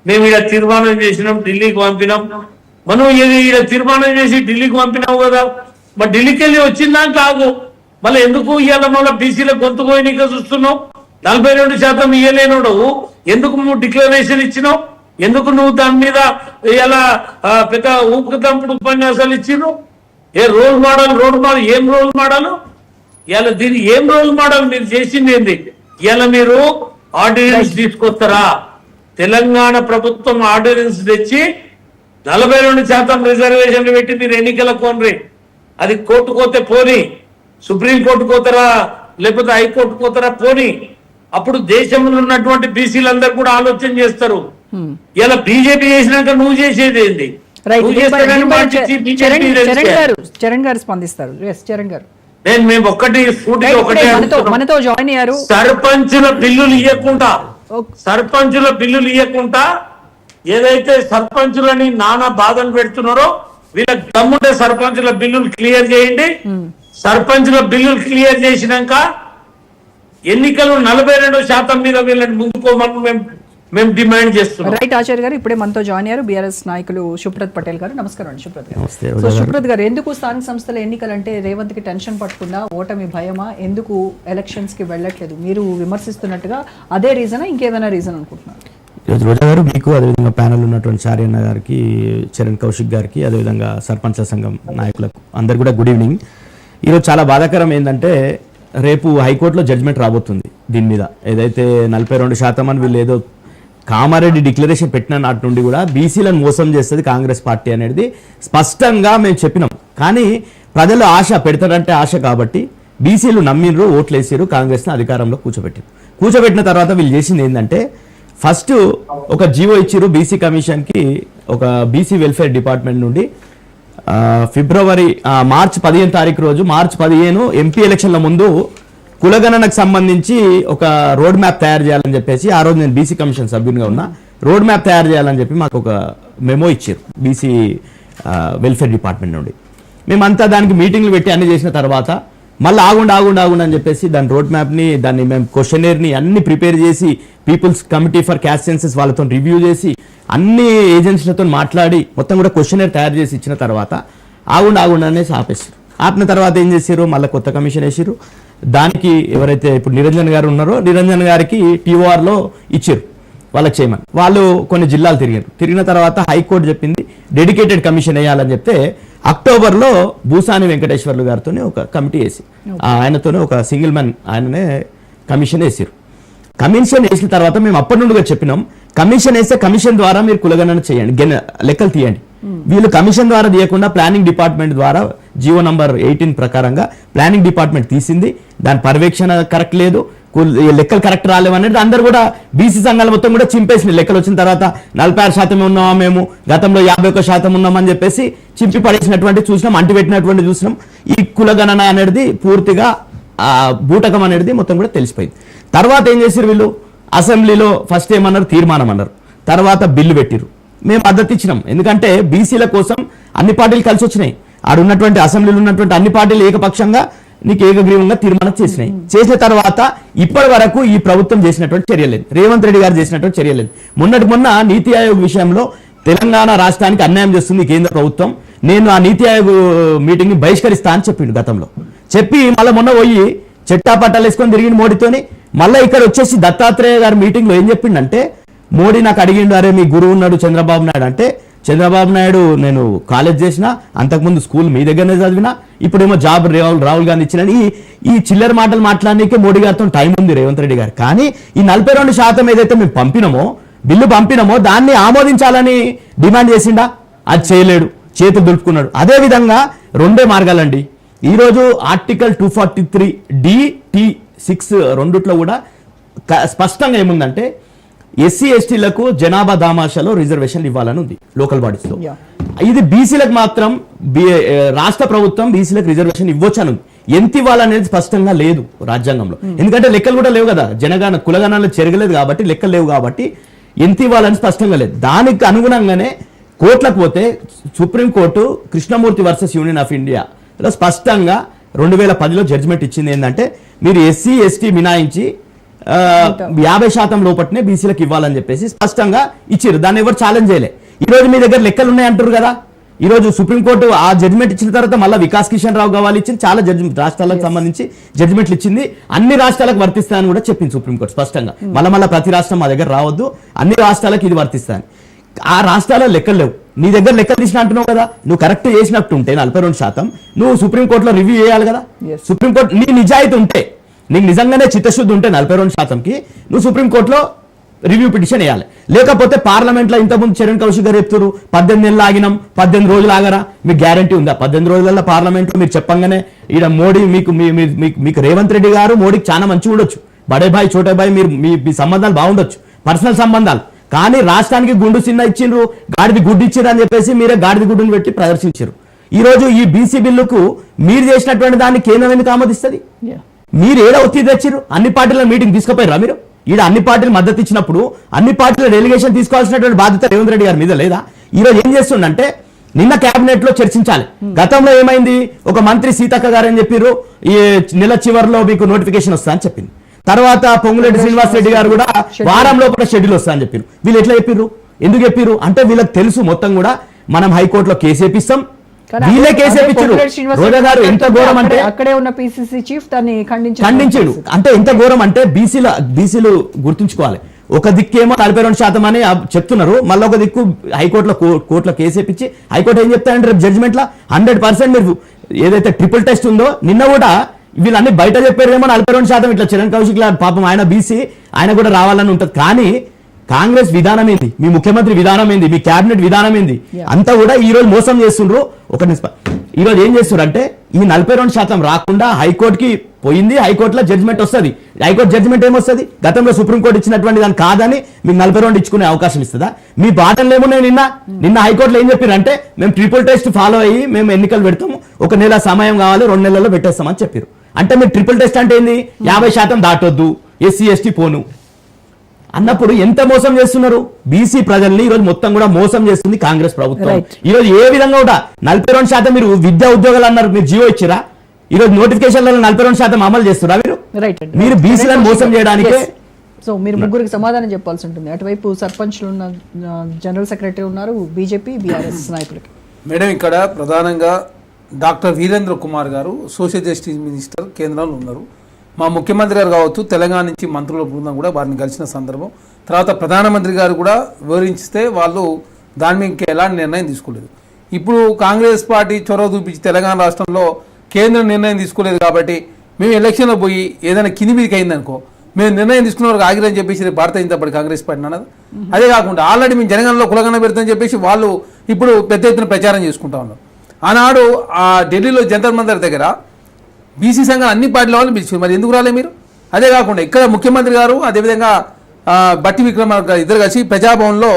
మేము ఈడ తీర్మానం చేసినాం, ఢిల్లీకి పంపినాం. మనం ఈడ తీర్మానం చేసి ఢిల్లీకి పంపినావు కదా, మరి ఢిల్లీకి వెళ్ళి వచ్చిందా కాదు, మళ్ళీ ఎందుకు ఇవాళ మళ్ళీ బీసీల గొంతు పోయినాక చూస్తున్నావు? 42% ఇయ్యలేనుడు ఎందుకు నువ్వు డిక్లరేషన్ ఇచ్చినావు? ఎందుకు నువ్వు దాని మీద ఇలా పెద్ద ఊపుకుతంపుడు ఉపన్యాసాలు ఇచ్చినావు? రోల్ మోడల్ ఏం రోల్ మోడల్? ఇలా దీన్ని ఏం రోల్ మోడల్ మీరు చేసింది ఏంది? ఇలా మీరు ఆర్డినెన్స్ తీసుకొస్తారా? తెలంగాణ ప్రభుత్వం ఆర్డినెన్స్ తెచ్చి 42% రిజర్వేషన్లు పెట్టి మీరు ఎన్నికల కోనరి, అది కోర్టు కోతే పోని, సుప్రీం కోర్టు కోతారా లేకపోతే హైకోర్టు కోతారా పోని, అప్పుడు దేశంలో ఉన్నటువంటి బీసీలందరూ కూడా ఆలోచన చేస్తారు. ఇలా బీజేపీ చేసినాక నువ్వు చేసేది ఏంది? చరణ్ గారు స్పందిస్తారు. మేము ఒకటే మనతో జాయిన్ అయ్యారు. సర్పంచుల బిల్లులు ఇవ్వకుండా ఏదైతే సర్పంచులని నానా బాధలు పెడుతున్నారో వీళ్ళకి దమ్ముంటే సర్పంచుల బిల్లులు క్లియర్ చేయండి. సర్పంచుల బిల్లులు క్లియర్ చేసినాక ఎన్నికలు 42% మీద వీళ్ళని ముందుకోమని మేము డిమాండ్ చేస్తున్నాం. రైట్ ఆచార్య గారు, ఇప్పుడే మనతో జాయిన్ అయ్యారు బీఆర్ఎస్ నాయకులు శుభ్రత్ పటేల్ గారు. నమస్కారం అండి శుభ్రత్ గారు. సో శుభ్రత్ గారు, ఎందుకు స్థానిక సంస్థల ఎన్నికలంటే రేవంత్ కి టెన్షన్ పట్టుకుందా, ఓటమి భయమా, ఎందుకు ఎలక్షన్స్ కి వెళ్ళట్లేదు? మీరు విమర్శిస్తున్నట్టుగా అదే రీజనా, ఇంకేదైనా రీజన్ అనుకుంటున్నారు? ఈరోజు రోజా గారు, మీకు అదేవిధంగా ప్యానల్ ఉన్నటువంటి చార్యన్న గారికి, చరణ్ కౌశిక్ గారికి, అదేవిధంగా సర్పంచ్ల సంఘం నాయకులకు అందరు కూడా గుడ్ ఈవినింగ్. ఈరోజు చాలా బాధాకరం ఏంటంటే, రేపు హైకోర్టులో జడ్జిమెంట్ రాబోతుంది దీని మీద. ఏదైతే 42% అని వీళ్ళు ఏదో కామారెడ్డి డిక్లరేషన్ పెట్టిన నాటి నుండి కూడా బీసీలను మోసం చేస్తుంది కాంగ్రెస్ పార్టీ అనేది స్పష్టంగా మేము చెప్పినాం. కానీ ప్రజలు ఆశ పెడతారంటే ఆశ కాబట్టి బీసీలు నమ్మినరు, ఓట్లు వేసారు, కాంగ్రెస్ని అధికారంలో కూర్చోబెట్టిన తర్వాత వీళ్ళు చేసింది ఏంటంటే, ఫస్ట్ ఒక జీవో ఇచ్చిరు బీసీ కమిషన్కి, ఒక బీసీ వెల్ఫేర్ డిపార్ట్మెంట్ నుండి మార్చి 15 తారీఖు రోజు, మార్చి 15 ఎంపీ ఎలక్షన్ల ముందు కులగణనకు సంబంధించి ఒక రోడ్ మ్యాప్ తయారు చేయాలని చెప్పేసి, ఆ రోజు నేను బీసీ కమిషన్ సభ్యునిగా ఉన్నా, రోడ్ మ్యాప్ తయారు చేయాలని చెప్పి మాకు ఒక మెమో ఇచ్చారు బీసీ వెల్ఫేర్ డిపార్ట్మెంట్ నుండి. మేమంతా దానికి మీటింగ్లు పెట్టి అన్ని చేసిన తర్వాత మళ్ళీ ఆగుండు అని చెప్పేసి దాని రోడ్ మ్యాప్ని, దాన్ని మేము క్వశ్చనర్ని అన్ని ప్రిపేర్ చేసి, people's committee for caste census వాళ్ళతో రివ్యూ చేసి, అన్ని ఏజెన్సీలతో మాట్లాడి మొత్తం కూడా క్వశ్చనర్ తయారు చేసి ఇచ్చిన తర్వాత ఆగుండు అనేసి ఆపేసారు. ఆపిన తర్వాత ఏం చేశారు, మళ్ళీ కొత్త కమిషన్ వేసారు. దానికి ఎవరైతే ఇప్పుడు నిరంజన్ గారు ఉన్నారో, నిరంజన్ గారికి టీఓఆర్లో ఇచ్చారు వాళ్ళకి చేయమని. వాళ్ళు కొన్ని జిల్లాలు తిరిగిన తర్వాత హైకోర్టు చెప్పింది డెడికేటెడ్ కమిషన్ వేయాలని చెప్తే, అక్టోబర్లో భూసాని వెంకటేశ్వర్లు గారితో ఒక కమిటీ వేసి, ఆయనతోనే ఒక సింగిల్ మ్యాన్ ఆయననే కమిషన్ వేసారు. కమిషన్ వేసిన తర్వాత మేము అప్పటి నుండిగా చెప్పినాం, కమిషన్ వేస్తే కమిషన్ ద్వారా మీరు కులగణన చేయండి, లెక్కలు తీయండి. వీళ్ళు కమిషన్ ద్వారా తీయకుండా ప్లానింగ్ డిపార్ట్మెంట్ ద్వారా జీవో నంబర్ 18 ప్రకారంగా ప్లానింగ్ డిపార్ట్మెంట్ తీసింది. దాని పర్యవేక్షణ కరెక్ట్ లేదు, లెక్కలు కరెక్ట్ రాలేవనేది అందరూ కూడా బీసీ సంఘాలు మొత్తం కూడా చింపేసినాయి. లెక్కలు వచ్చిన తర్వాత 46% ఉన్నామా, మేము గతంలో 51% ఉన్నామని చెప్పేసి చింపి పడేసినటువంటి చూసినాం, అంటిపెట్టినటువంటి చూసినాం. ఈ కులగణన అనేది పూర్తిగా బూటకం అనేది మొత్తం కూడా తెలిసిపోయింది. తర్వాత ఏం చేశారు వీళ్ళు, అసెంబ్లీలో ఫస్ట్ ఏమన్నారు, తీర్మానం అన్నారు, తర్వాత బిల్లు పెట్టిరు. మేము మద్దతు ఇచ్చినాం, ఎందుకంటే బీసీల కోసం అన్ని పార్టీలు కలిసి వచ్చినాయి. ఆడున్నటువంటి అసెంబ్లీలో ఉన్నటువంటి అన్ని పార్టీలు ఏకపక్షంగా నీకు ఏకగ్రీవంగా తీర్మానం చేసినాయి. చేసిన తర్వాత ఇప్పటి వరకు ఈ ప్రభుత్వం చేసినటువంటి చర్య లేదు, రేవంత్ రెడ్డి గారు చేసినటువంటి చర్య లేదు. మొన్న నీతి ఆయోగ్ విషయంలో తెలంగాణ రాష్ట్రానికి అన్యాయం చేస్తుంది కేంద్ర ప్రభుత్వం, నేను ఆ నీతి ఆయోగ్ మీటింగ్ ని బహిష్కరిస్తా అని చెప్పిండు గతంలో. చెప్పి మళ్ళీ మొన్న పోయి చెట్టాపట్టాలు వేసుకొని తిరిగిండు మోడీతోని. మళ్ళీ ఇక్కడ వచ్చేసి దత్తాత్రేయ గారి మీటింగ్ లో ఏం చెప్పిండంటే, మోడీ నాకు అడిగిండు, అరే మీ గురువు ఉన్నాడు చంద్రబాబు నాయుడు అంటే, చంద్రబాబు నాయుడు నేను కాలేజ్ చేసిన, అంతకుముందు స్కూల్ మీ దగ్గరనే చదివినా, ఇప్పుడేమో జాబ్ రాహుల్ గాంధీ ఇచ్చిన. ఈ చిల్లర మాటలు మాట్లాడడానికి మోడీ గారితో టైం ఉంది రేవంత్ రెడ్డి గారు. కానీ ఈ 42% ఏదైతే మేము బిల్లు పంపినామో దాన్ని ఆమోదించాలని డిమాండ్ చేసిండా? అది చేయలేడు, చేతులు దులుపుకున్నాడు. అదేవిధంగా రెండే మార్గాలండి. ఈరోజు ఆర్టికల్ 243D-T-6 రెండిట్లో కూడా స్పష్టంగా ఏముందంటే, ఎస్సీ ఎస్టీలకు జనాభా దామాషాలో రిజర్వేషన్లు ఇవ్వాలని ఉంది లోకల్ బాడీస్ లో. ఇది బీసీలకు మాత్రం రాష్ట్ర ప్రభుత్వం బీసీలకు రిజర్వేషన్ ఇవ్వచ్చని ఉంది. ఎంత ఇవ్వాలనేది స్పష్టంగా లేదు రాజ్యాంగంలో, ఎందుకంటే లెక్కలు కూడా లేవు కదా, కులగణాలు చెరగలేదు కాబట్టి, లెక్కలు లేవు కాబట్టి ఎంత ఇవ్వాలని స్పష్టంగా లేదు. దానికి అనుగుణంగానే కోర్టులకు పోతే supreme court Krishnamurthy versus union of ఇండియాలో స్పష్టంగా 2010లో జడ్జిమెంట్ ఇచ్చింది ఏంటంటే, మీరు ఎస్సీ ఎస్టీ మినాయించి 50% లోపట్నే బీసీలకు ఇవ్వాలని చెప్పేసి స్పష్టంగా ఇచ్చారు. దాన్ని ఎవరు ఛాలెంజ్ చేయలే. ఈ రోజు మీ దగ్గర లెక్కలు ఉన్నాయి అంటారు కదా, ఈ రోజు సుప్రీంకోర్టు ఆ జడ్జిమెంట్ ఇచ్చిన తర్వాత మళ్ళీ వికాస్ కిషన్ రావు గవాల్ ఇచ్చింది, చాలా రాష్ట్రాలకు సంబంధించి జడ్జిమెంట్లు ఇచ్చింది, అన్ని రాష్ట్రాలకు వర్తిస్తాయని కూడా చెప్పింది సుప్రీంకోర్టు స్పష్టంగా. మళ్ళీ ప్రతి రాష్ట్రం మా దగ్గర రావద్దు, అన్ని రాష్ట్రాలకు ఇది వర్తిస్తాయని. ఆ రాష్ట్రాల్లో లెక్కలు లేవు, నీ దగ్గర లెక్కలు తీసిన అంటున్నావు కదా, నువ్వు కరెక్ట్ చేసినట్టు ఉంటే 42% నువ్వు సుప్రీంకోర్టులో రివ్యూ చేయాలి కదా. సుప్రీంకోర్టు నీ నిజాయితీ ఉంటే, నీకు నిజంగానే చిత్తశుద్ధి ఉంటే 42%కి నువ్వు సుప్రీంకోర్టులో రివ్యూ పిటిషన్ వేయాలి. లేకపోతే పార్లమెంట్లో ఇంతకుముందు చరణ్ కౌశిక్ గారు చెప్తారు 18 నెలలు ఆగినాం, 18 రోజులు ఆగరా, మీకు గ్యారంటీ ఉందా? 18 రోజులలో పార్లమెంట్లో మీరు చెప్పంగానే ఈడ మోడీ మీకు రేవంత్ రెడ్డి గారు మోడీకి చాలా మంచిగా ఉండొచ్చు, బడే భాయ్ చోటే భాయ్ మీరు మీ సంబంధాలు బాగుండొచ్చు, పర్సనల్ సంబంధాలు, కానీ రాష్ట్రానికి గుండు చిన్న ఇచ్చిండ్రు, గాడిది గుడ్డు ఇచ్చిండ్రు అని చెప్పేసి మీరే గాడిది గుడ్డుని పెట్టి ప్రదర్శించారు. ఈ రోజు ఈ బీసీ బిల్లుకు మీరు చేసినటువంటి దాన్ని కేంద్రం ఎందుకు ఆమోదిస్తుంది? మీరు ఏదో ఒత్తిడి తెచ్చారు, అన్ని పార్టీల మీటింగ్ తీసుకుపోయారా మీరు? ఈడ అన్ని పార్టీలు మద్దతు ఇచ్చినప్పుడు అన్ని పార్టీల డెలిగేషన్ తీసుకోవాల్సినటువంటి బాధ్యత రేవంత్ రెడ్డి గారి మీద లేదా? ఈ రోజు ఏం చేస్తుండంటే, నిన్న కేబినెట్ లో చర్చించాలి. గతంలో ఏమైంది, ఒక మంత్రి సీతక్క గారు అని చెప్పారు ఈ నెల చివరిలో మీకు నోటిఫికేషన్ వస్తా అని చెప్పింది. తర్వాత పొంగులేటి శ్రీనివాస్ రెడ్డి గారు కూడా వారంలో కూడా షెడ్యూల్ వస్తా అని చెప్పారు. వీళ్ళు ఎట్లా చెప్పారు, ఎందుకు చెప్పారు అంటే, వీళ్ళకి తెలుసు మొత్తం కూడా మనం హైకోర్టులో కేసు వేపిస్తాం, వీళ్ళే కేసు వేపించారు. రోజా గారు ఎంత ఘోరం అంటే, అక్కడే ఉన్న పిసిసి చీఫ్ దాన్ని ఖండించాడు. అంటే ఎంత ఘోరం అంటే, బీసీలు గుర్తుంచుకోవాలి, ఒక దిక్కేమో 42% అని చెప్తున్నారు, మళ్ళీ ఒక దిక్కు హైకోర్టులో కోర్టులో కేసు వేపించి హైకోర్టు ఏం చెప్తారంటే రేపు జడ్జిమెంట్ లో 100% మీరు ఏదైతే ట్రిపుల్ టెస్ట్ ఉందో, నిన్న కూడా వీళ్ళన్ని బయట చెప్పారేమో 42%, ఇట్లా చరణ్ కౌశిక్ పాపం ఆయన బీసీ, ఆయన కూడా రావాలని ఉంటుంది. కానీ కాంగ్రెస్ విధానం ఏంది, మీ ముఖ్యమంత్రి విధానం ఏంది, మీ క్యాబినెట్ విధానం ఏంది, అంతా కూడా ఈ రోజు మోసం చేస్తుండ్రు. ఈ రోజు ఏం చేస్తున్నారు అంటే, ఈ 42% రాకుండా హైకోర్టుకి పోయింది, హైకోర్టులో జడ్జిమెంట్ వస్తుంది. హైకోర్టు జడ్జిమెంట్ ఏమొస్తుంది, గతంలో సుప్రీంకోర్టు ఇచ్చినటువంటి దాన్ని కాదని మీకు 42 ఇచ్చుకునే అవకాశం ఇస్తుందా? మీ బాటలు ఏమున్నాయి? నిన్న హైకోర్టులో ఏం చెప్పారంటే, మేము ట్రిపుల్ టెస్ట్ ఫాలో అయ్యి మేము ఎన్నికలు పెడతాము, 1 నెల సమయం కావాలి, 2 నెలల్లో పెట్టేస్తామని చెప్పారు. అంటే మీరు ట్రిపుల్ టెస్ట్ అంటే ఏంది, 50% దాటొద్దు, ఎస్సీ ఎస్టీ పోను అన్నప్పుడు ఎంత మోసం చేస్తున్నారు బీసీ ప్రజల్ని. ఈ రోజు మొత్తం కూడా మోసం చేస్తుంది కాంగ్రెస్ ప్రభుత్వం. ఈ రోజు ఏ విధంగా కూడా 42% మీరు విద్యా ఉద్యోగాలు అన్నారు, మీరు జీవో ఇచ్చిరా? ఈ రోజు నోటిఫికేషన్లలో 42% అమలు చేస్తురా? మీరు బీసీలను మోసం చేయడానికే. సో మీరు ముగ్గురికి సమాధానం చెప్పాల్సి ఉంటుంది. అటువైపు సర్పంచ్లు ఉన్న జనరల్ సెక్రటరీ ఉన్నారు, బీజేపీ బీఆర్ఎస్ నాయకులకి. మేడం, ఇక్కడ ప్రధానంగా డాక్టర్ వీరేంద్ర కుమార్ గారు సోషల్ జస్టిస్ మినిస్టర్ కేంద్రంలో ఉన్నారు. మా ముఖ్యమంత్రి గారు కావచ్చు, తెలంగాణ నుంచి మంత్రుల బృందం కూడా వారిని కలిసిన సందర్భం. తర్వాత ప్రధానమంత్రి గారు కూడా వివరిస్తే వాళ్ళు దాని మీద ఇంకా ఎలాంటి నిర్ణయం తీసుకోలేదు. ఇప్పుడు కాంగ్రెస్ పార్టీ చొరవ చూపించి తెలంగాణ రాష్ట్రంలో కేంద్రం నిర్ణయం తీసుకోలేదు కాబట్టి మేము ఎలక్షన్లో పోయి ఏదైనా కింది మీదకి అయిందనుకో, మేము నిర్ణయం తీసుకున్న వరకు ఆగిరని చెప్పేసి భారతీయ జనతా పార్టీ కాంగ్రెస్ పార్టీ అన్నది. అదే కాకుండా ఆల్రెడీ మేము జనగణనలో కులగణన పెడతామని చెప్పేసి వాళ్ళు ఇప్పుడు పెద్ద ఎత్తున ప్రచారం చేసుకుంటా ఉన్నారు. ఆనాడు ఆ ఢిల్లీలో జంతర్ మంతర్ దగ్గర బీసీ సంఘాలు అన్ని పార్టీల వాళ్ళు పిలిచారు, మరి ఎందుకు రాలే మీరు? అదే కాకుండా ఇక్కడ ముఖ్యమంత్రి గారు అదేవిధంగా బట్టి విక్రమార్క గారు ఇద్దరు కలిసి ప్రజాభవన్లో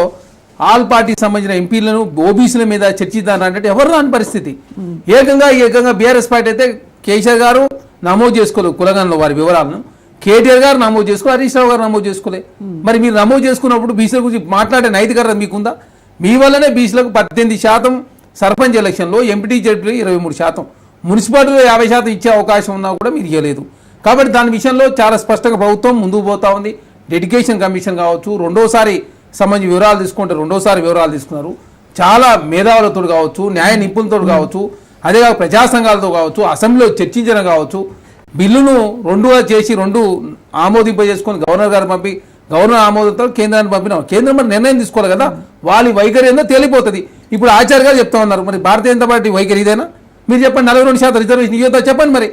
ఆల్ పార్టీకి సంబంధించిన ఎంపీలను ఓబీసీల మీద చర్చిద్దారంటే ఎవరు రాని పరిస్థితి. ఏకంగా బీఆర్ఎస్ పార్టీ అయితే కేసీఆర్ గారు నమోదు చేసుకోలేదు కులగణలో వారి వివరాలను, కేటీఆర్ గారు నమోదు చేసుకోలే, హరీష్ రావు గారు నమోదు చేసుకోలే. మరి మీరు నమోదు చేసుకున్నప్పుడు బీసీల గురించి మాట్లాడే నైతికత మీకుందా? మీ వల్లనే బీసీలకు 18% సర్పంచ్ ఎలక్షన్లో, ఎంపీటీ జడ్పీలో 23%. మున్సిపాలిటీలో 50% ఇచ్చే అవకాశం ఉన్నా కూడా మీరు ఇవ్వలేదు. కాబట్టి దాని విషయంలో చాలా స్పష్టంగా ప్రభుత్వం ముందుకు పోతా ఉంది. డెడికేషన్ కమిషన్ కావచ్చు, రెండోసారి సంబంధించి వివరాలు తీసుకుంటే రెండోసారి వివరాలు తీసుకున్నారు. చాలా మేధావులతో కావచ్చు, న్యాయ నిపుణులతో కావచ్చు, అదే కాక ప్రజా సంఘాలతో కావచ్చు, అసెంబ్లీలో చర్చించడం కావచ్చు, బిల్లును రెండుగా చేసి రెండు ఆమోదింపజేసుకొని గవర్నర్ గారు పంపి గవర్నర్ ఆమోదంతో కేంద్రాన్ని పంపినాం. కేంద్రం మరి నిర్ణయం తీసుకోవాలి కదా, వాళ్ళ వైఖరి ఏందో తేలిపోతుంది. ఇప్పుడు ఆచార్య గారు చెప్తా ఉన్నారు, మరి భారతీయ జనతా పార్టీ వైఖరి ఇదేనా? మీరు చెప్పండి, 42% రిజర్వేషన్ ఇవ్వతో చెప్పండి. మరి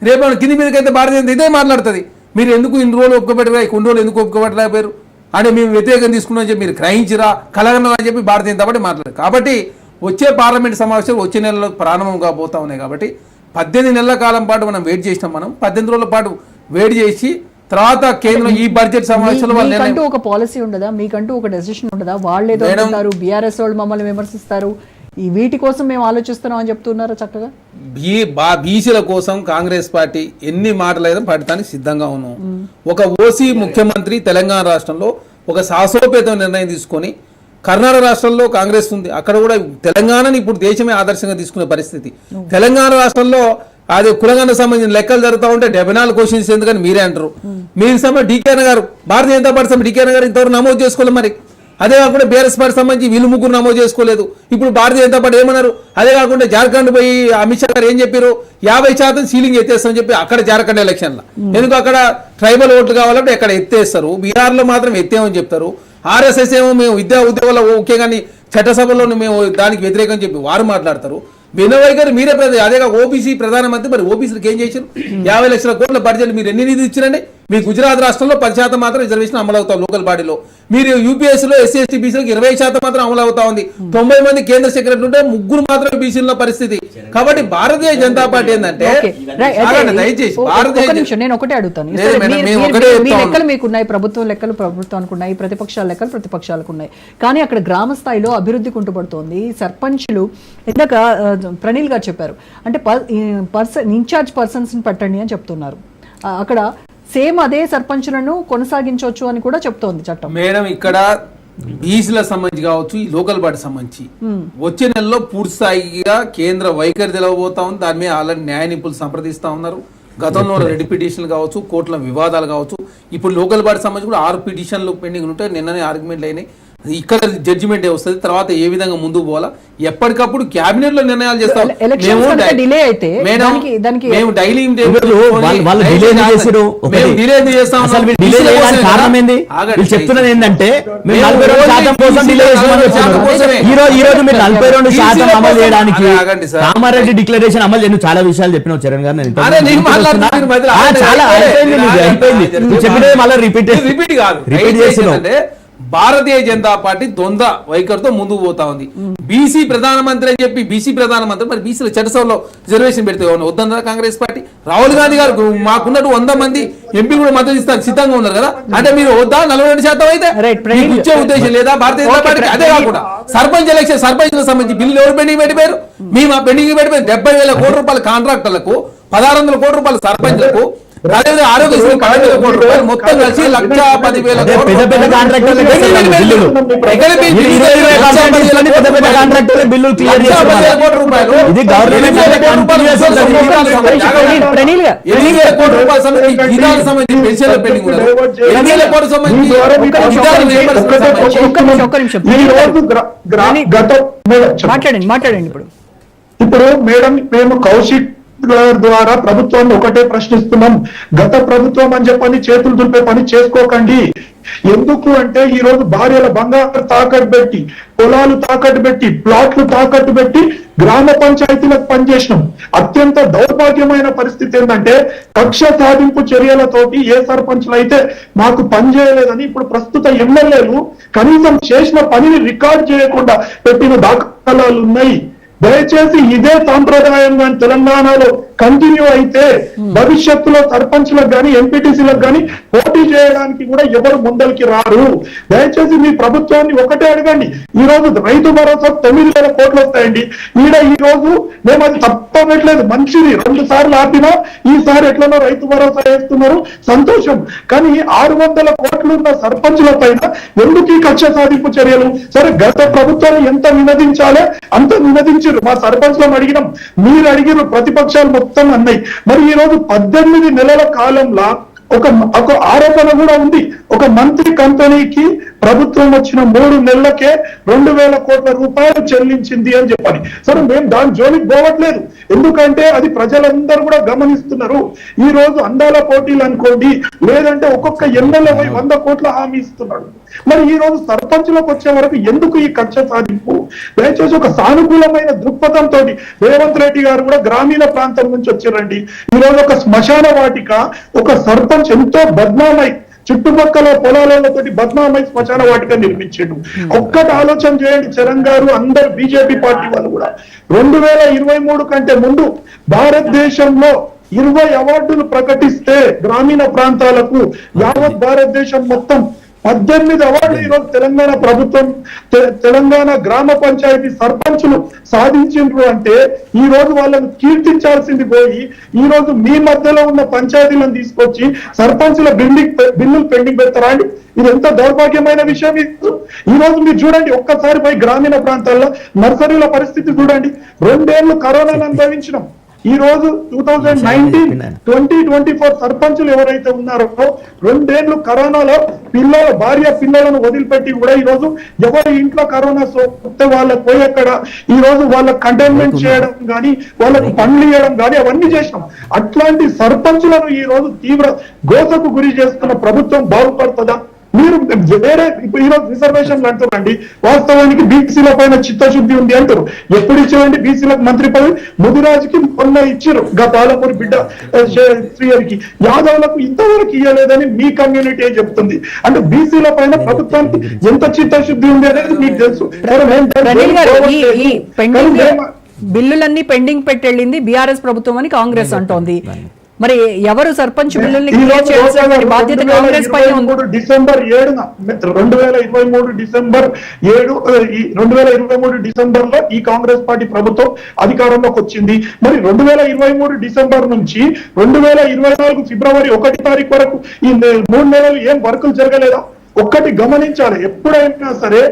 రేపు కింది మీదకైతే భారతీయ జనతా ఇదే మాట్లాడుతుంది. మీరు ఎందుకు ఇన్ని రోజులు ఒప్పుకోబెట్టరా, కొన్ని రోజులు ఎందుకు ఒప్పుకోబెట్టలేకపోయారు అంటే మేము వ్యతిరేకం తీసుకున్నామని చెప్పి మీరు గ్రహించిరా కలగనం అని చెప్పి భారతీయ జనతా పార్టీ మాట్లాడారు. కాబట్టి వచ్చే పార్లమెంట్ సమావేశాలు వచ్చే నెలలో ప్రారంభంగా పోతా ఉన్నాయి. కాబట్టి 18 నెలల కాలం పాటు మనం వెయిట్ చేసినాం. మనం 18 రోజుల పాటు వెయిట్ చేసి తర్వాత కేంద్రం ఈ బడ్జెట్ సమావేశంలో మీకంటూ ఒక పాలసీ ఉండదా, మీకంటూ ఒక డెసిషన్ ఉండదా? వాళ్ళు ఏదో అంటారు, బీఆర్ఎస్ వాళ్ళు మమ్మల్ని విమర్శిస్తారు, ఈ వీటి కోసం మేము ఆలోచిస్తున్నాం అని చెప్తున్నారు. చక్కగా బీసీల కోసం కాంగ్రెస్ పార్టీ ఎన్ని మాటలైనా పడటానికి సిద్ధంగా ఉన్నాం. ఒక ఓసీ ముఖ్యమంత్రి తెలంగాణ రాష్ట్రంలో ఒక సాహసోపేత నిర్ణయం తీసుకొని, కర్ణాటక రాష్ట్రంలో కాంగ్రెస్ ఉంది, అక్కడ కూడా తెలంగాణని ఇప్పుడు దేశమే ఆదర్శంగా తీసుకునే పరిస్థితి. తెలంగాణ రాష్ట్రంలో అది కులగణకు సంబంధించిన లెక్కలు జరుగుతూ ఉంటే 74 క్వశ్చన్స్ ఎందుకని మీరే అంటారు. మీరు సమయం డీకేన్ గారు భారతీయ జనతా పార్టీ డీకేన్ గారు ఇంతవరకు నమోదు చేసుకోలేదు. మరి అదే కాకుండా బీఆర్ఎస్ పార్టీ సంబంధించి వీళ్ళు ముగ్గురు నమోదు చేసుకోలేదు. ఇప్పుడు భారతీయ జనతా పార్టీ ఏమన్నారు? అదే కాకుండా జార్ఖండ్ పోయి అమిత్ షా గారు ఏం చెప్పారు? 50% సీలింగ్ ఎత్తేస్తామని చెప్పి అక్కడ జార్ఖండ్ ఎలక్షన్లో ఎందుకు అక్కడ ట్రైబల్ ఓట్లు కావాలంటే ఎక్కడ ఎత్తేస్తారు, బీహార్లో మాత్రం ఎత్తేమని చెప్తారు. ఆర్ఎస్ఎస్ ఏమో మేము విద్యా ఉద్యోగాల్లో ఓకే కానీ చట్టసభలో మేము దానికి వ్యతిరేకం చెప్పి వారు మాట్లాడతారు. వినోయ్ గారు మీరే అదేగా ఓబీసీ ప్రధానమంత్రి, మరి ఓబీసీలకు ఏం చేశారు? 50 లక్షల కోట్ల బడ్జెట్ మీరు ఎన్ని నిధులు ఇచ్చారండి? మీ గుజరాత్ రాష్ట్రంలో 10% మాత్రం రిజర్వేషన్ అమలు అవుతాం లోకల్ బాడీలో. మీరు యూపీఎస్సీలో ఎస్సీ ఎస్టీ బీసీలకు 20% మాత్రం అమలు అవుతా ఉంది. 90 మంది కేంద్ర సెక్రటరీ ఉంటే 3 మాత్రం బీసీల పరిస్థితి. కాబట్టి భారతీయ జనతా పార్టీ ఏంటంటే దయచేసి నేను ఒకటే అడుగుతాను, మీ లెక్కలు మీకున్నాయి, ప్రభుత్వం లెక్కలు ప్రభుత్వానికి ఉన్నాయి, ప్రతిపక్షాల లెక్కలు ప్రతిపక్షాలకు ఉన్నాయి. కానీ అక్కడ గ్రామ స్థాయిలో అభివృద్ధి కుంటుపడుతోంది. సర్పంచ్లు ఇందాక ప్రణీల్ గారు చెప్పారు, అంటే ఇన్ఛార్జ్ పర్సన్స్ ని పెట్టండి అని చెప్తున్నారు. అక్కడ సేమ్ అదే సర్పంచులను కొనసాగించవచ్చు అని కూడా చెప్తోంది చట్టం. మేడం ఇక్కడ బీసీల సంబంధించి కావచ్చు, ఈ లోకల్ బాడీ సంబంధించి వచ్చే నెలలో పూర్తి స్థాయిగా కేంద్ర వైఖరి తెలవబోతా ఉంది. దాని మీద ఆల్రెడీ న్యాయ నిపుణులు సంప్రదిస్తా ఉన్నారు. గతంలో రెడ్ పిటిషన్లు కావచ్చు, కోర్టుల వివాదాలు కావచ్చు, ఇప్పుడు లోకల్ బాడీ సంబంధించి కూడా 6 పిటిషన్లు పెండింగ్ ఉంటే నిన్ననే ఆర్గ్యుమెంట్లు అయినాయి. ఇక్కడ జడ్జిమెంట్ వస్తుంది, తర్వాత ఏ విధంగా ముందుకు పోవాలా ఎప్పటికప్పుడు క్యాబినెట్ లో నిర్ణయాలు చేస్తాం. చెప్తున్నది ఏంటంటే ఈ రోజు మీరు 42% అమలు చేయడానికి కామారెడ్డి డిక్లరేషన్ అమలు చేయను చాలా విషయాలు చెప్పినావు చరణ్ గారు. చెప్పినది మళ్ళీ రిపీట్ చేస్తున్నావు. భారతీయ జనతా పార్టీ ద్వంద్వ వైఖరితో ముందుకు పోతా ఉంది. బీసీ ప్రధానమంత్రి అని చెప్పి బీసీ ప్రధానమంత్రి, మరి బీసీల చట్టసభలో రిజర్వేషన్ పెడితే వద్దన్నారు కాంగ్రెస్ పార్టీ. రాహుల్ గాంధీ గారు మాకున్నట్టు 100 మంది ఎంపీ కూడా మద్దతు ఇస్తానికి సిద్ధంగా ఉన్నారు కదా, అంటే మీరు వద్దా 42% అయితే ఇచ్చే ఉద్దేశం లేదా భారతీయ జనతా పార్టీకి? అదే కాకుండా సర్పంచ్ ఎలక్షన్ సర్పంచ్లకు సంబంధించి బిల్లు ఎవరు పెండింగ్ పెట్టిపోయారు? మేము ఆ పెండింగ్ పెట్టిపోయారు. 70,000 కోట్ల రూపాయల కాంట్రాక్టర్లకు, 1,600 కోట్ల రూపాయల సర్పంచ్లకు, ఆరోగ్యశ్రీ 12,000 కోట్ల రూపాయలు మొత్తం కలిసి 1,10,000 మాట్లాడండి. ఇప్పుడు మేడం మేము కౌశిక్ ద్వారా ప్రభుత్వాన్ని ఒకటే ప్రశ్నిస్తున్నాం, గత ప్రభుత్వం అని చెప్పని చేతులు దులిపే పని చేసుకోకండి. ఎందుకు అంటే ఈ రోజు భార్యల బంగారు తాకట్టు పెట్టి, పొలాలు తాకట్టు పెట్టి, ప్లాట్లు తాకట్టు పెట్టి గ్రామ పంచాయతీలకు పనిచేసినాం. అత్యంత దౌర్భాగ్యమైన పరిస్థితి ఏంటంటే కక్ష సాధింపు చర్యలతోటి ఏ సర్పంచ్లు అయితే మాకు పని చేయలేదని ఇప్పుడు ప్రస్తుత ఎమ్మెల్యేలు కనీసం చేసిన పనిని రికార్డ్ చేయకుండా పెట్టిన దాఖలాలు ఉన్నాయి. దయచేసి ఇదే సాంప్రదాయం కానీ తెలంగాణలో కంటిన్యూ అయితే భవిష్యత్తులో సర్పంచ్లకు కానీ ఎంపీటీసీలకు కానీ పోటీ చేయడానికి కూడా ఎవరు ముందరికి రారు. దయచేసి మీ ప్రభుత్వాన్ని ఒకటే అడగండి. ఈ రోజు రైతు భరోసా 9,000 కోట్లు వస్తాయండి. ఈ రోజు మేము అది తప్పట్లేదు, మంచిది. 2 సార్లు ఆపినా ఈసారి ఎట్లనో రైతు భరోసా వేస్తున్నారు, సంతోషం. కానీ 600 కోట్లు ఉన్న సర్పంచుల పైన ఎందుకు ఈ కక్ష సాధింపు చర్యలు? సరే, గత ప్రభుత్వాన్ని ఎంత వినదించాలో అంత వినదించి ఇచ్చారు. మా సర్పంచ్లను అడిగినాం, మీరు అడిగిన ప్రతిపక్షాలు మొత్తం అన్నాయి. మరి ఈ రోజు 18 నెలల కాలంలో ఒక ఆరోపణ కూడా ఉంది. ఒక మంత్రి కంపెనీకి ప్రభుత్వం వచ్చిన 3 నెలలకే 2,000 కోట్ల రూపాయలు చెల్లించింది అని చెప్పాలి. సరే, మేము దాని జోలికి పోవట్లేదు, ఎందుకంటే అది ప్రజలందరూ కూడా గమనిస్తున్నారు. ఈ రోజు అందాల పోటీలు అనుకోండి, లేదంటే ఒక్కొక్క ఎమ్మెల్యే 100 కోట్ల హామీ ఇస్తున్నాడు. మరి ఈ రోజు సర్పంచులకు వచ్చే వరకు ఎందుకు ఈ కక్ష సాధింపు? దయచేసి ఒక సానుకూలమైన దృక్పథంతో రేవంత్ రెడ్డి గారు కూడా గ్రామీణ ప్రాంతం నుంచి వచ్చారండి. ఈ రోజు ఒక శ్మశాన వాటిక ఒక సర్పంచ్ ఎంతో బద్నామై చుట్టుపక్కల పొలాలతోటి బద్నామై శ్మశాన వాటిక నిర్మించాడు. ఒక్కటి ఆలోచన చేయండి చరణ్ గారు, అందరు బీజేపీ పార్టీ వాళ్ళు కూడా 2023 కంటే ముందు భారతదేశంలో 20 అవార్డులు ప్రకటిస్తే గ్రామీణ ప్రాంతాలకు యావత్ భారతదేశం మొత్తం 18 అవార్డులు ఈ రోజు తెలంగాణ ప్రభుత్వం, తెలంగాణ గ్రామ పంచాయతీ సర్పంచులు సాధించిండ్రు అంటే ఈ రోజు వాళ్ళని కీర్తించాల్సింది పోయి ఈ రోజు మీ మధ్యలో ఉన్న పంచాయతీలను తీసుకొచ్చి సర్పంచుల బిల్లులు పెండింగ్ పెడతారా అండి? ఇది ఎంత దౌర్భాగ్యమైన విషయం. ఈ రోజు మీరు చూడండి, ఒక్కసారి పోయి గ్రామీణ ప్రాంతాల్లో నర్సరీల పరిస్థితి చూడండి. 2 ఏళ్లు కరోనాను అనుభవించినాం. ఈ రోజు 2019-2024 సర్పంచులు ఎవరైతే ఉన్నారో 2 ఏళ్లు కరోనాలో భార్య పిల్లలను వదిలిపెట్టి కూడా ఈ రోజు ఎవరి ఇంట్లో కరోనా సోకితే వాళ్ళకి పోయి అక్కడ ఈ రోజు వాళ్ళకి కంటైన్మెంట్ చేయడం కానీ, వాళ్ళకు పనులు ఇవ్వడం కానీ అవన్నీ చేసినాం. అట్లాంటి సర్పంచులను ఈ రోజు తీవ్ర గోసకు గురి చేస్తున్న ప్రభుత్వం బాగుపడుతుందా? మీరు వేరే ఈరోజు రిజర్వేషన్లు అంటారండి, వాస్తవానికి బీసీల పైన చిత్తశుద్ధి ఉంది అంటారు. ఎప్పుడు ఇచ్చారండి బీసీలకు మంత్రి పదవి? ముదిరాజుకి మొన్న ఇచ్చారు, పాలమూరి బిడ్డ శ్రీహరికి. యాదవులకు ఇంతవరకు ఇవ్వలేదని మీ కమ్యూనిటీ చెప్తుంది. అంటే బీసీల పైన ప్రభుత్వానికి ఎంత చిత్తశుద్ధి ఉంది అనేది మీకు తెలుసు. బిల్లులన్నీ పెండింగ్ పెట్టెళ్ళింది బీఆర్ఎస్ ప్రభుత్వం అని కాంగ్రెస్ అంటోంది. మరి ఎవరు సర్పంచ్ బిల్లుల్ని క్లియర్ చేయాల్సిన బాధ్యత కాంగ్రెస్ పైన ఉంది? డిసెంబర్ 7న 2023 డిసెంబర్ లో ఈ కాంగ్రెస్ పార్టీ ప్రభుత్వం అధికారంలోకి వచ్చింది. మరి 2023 డిసెంబర్ నుంచి 2024 ఫిబ్రవరి 1 తారీఖు వరకు ఈ 3 నెలలు ఏం వర్కులు జరగలేదా? ఒక్కటి గమనించాలి, ఎప్పుడైనా సరే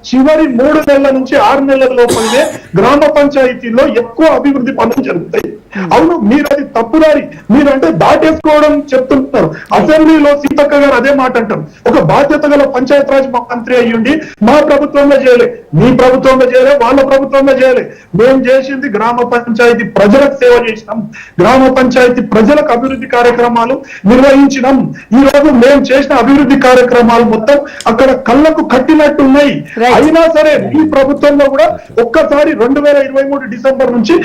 చివరి 3 నెలల నుంచి 6 నెలల లోపలనే గ్రామ పంచాయతీలో ఎక్కువ అభివృద్ధి పనులు జరుగుతాయి. అవును, మీరు అది తప్పుదారి, మీరు అంటే దాటేసుకోవడం చెప్తుంటారు. అసెంబ్లీలో సీతక్క గారు అదే మాట అంటారు, ఒక బాధ్యత గల పంచాయత్ రాజ్ మంత్రి అయ్యుండి మా ప్రభుత్వంలో చేయలే, మీ ప్రభుత్వంలో చేయలే, వాళ్ళ ప్రభుత్వంలో చేయలే. మేము చేసింది గ్రామ పంచాయతీ ప్రజలకు సేవ చేసినాం, గ్రామ పంచాయతీ ప్రజలకు అభివృద్ధి కార్యక్రమాలు నిర్వహించినాం. ఈ రోజు మేము చేసిన అభివృద్ధి కార్యక్రమాలు మొత్తం అక్కడ కళ్ళకు కట్టినట్టున్నాయి. అయినా సరే ఈ ప్రభుత్వంలో కూడా ఒక్కసారి 2023 డిసెంబర్ నుంచి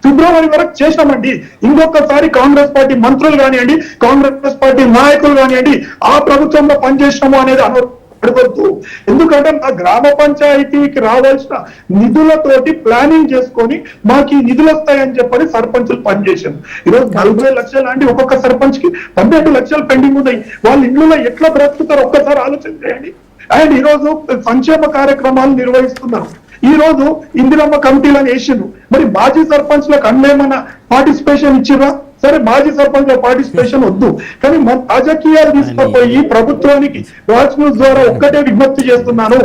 ఫిబ్రవరి వరకు చేసినామండి. ఇంకొకసారి కాంగ్రెస్ పార్టీ మంత్రులు కానివ్వండి, కాంగ్రెస్ పార్టీ నాయకులు కానివ్వండి, ఆ ప్రభుత్వంలో పనిచేసినాము అనేది అడగొద్దు. ఎందుకంటే ఆ గ్రామ పంచాయతీకి రావాల్సిన నిధులతోటి ప్లానింగ్ చేసుకొని మాకు ఈ నిధులు వస్తాయని చెప్పని సర్పంచులు పనిచేశారు. ఈరోజు 40 లక్షలు అండి ఒక్కొక్క సర్పంచ్ కి, 12 లక్షలు పెండింగ్ ఉన్నాయి. వాళ్ళ ఇళ్ళలో ఎట్లా బ్రతుకుతారో ఒక్కసారి ఆలోచన చేయండి. అండ్ ఈ రోజు సంక్షేమ కార్యక్రమాలు నిర్వహిస్తున్నారు. ఈ రోజు ఇందిరమ్మ కమిటీలను వేసిండ్రు. మరి మాజీ సర్పంచ్లకు అన్నేమన్నా పార్టిసిపేషన్ ఇచ్చిర్రా? సరే, మాజీ సర్పంచ్ల పార్టిసిపేషన్ వద్దు, కానీ మన రాజకీయాలు తీసుకుపోయి ప్రభుత్వానికి రాజ్ న్యూస్ ద్వారా ఒక్కటే విజ్ఞప్తి చేస్తున్నాను,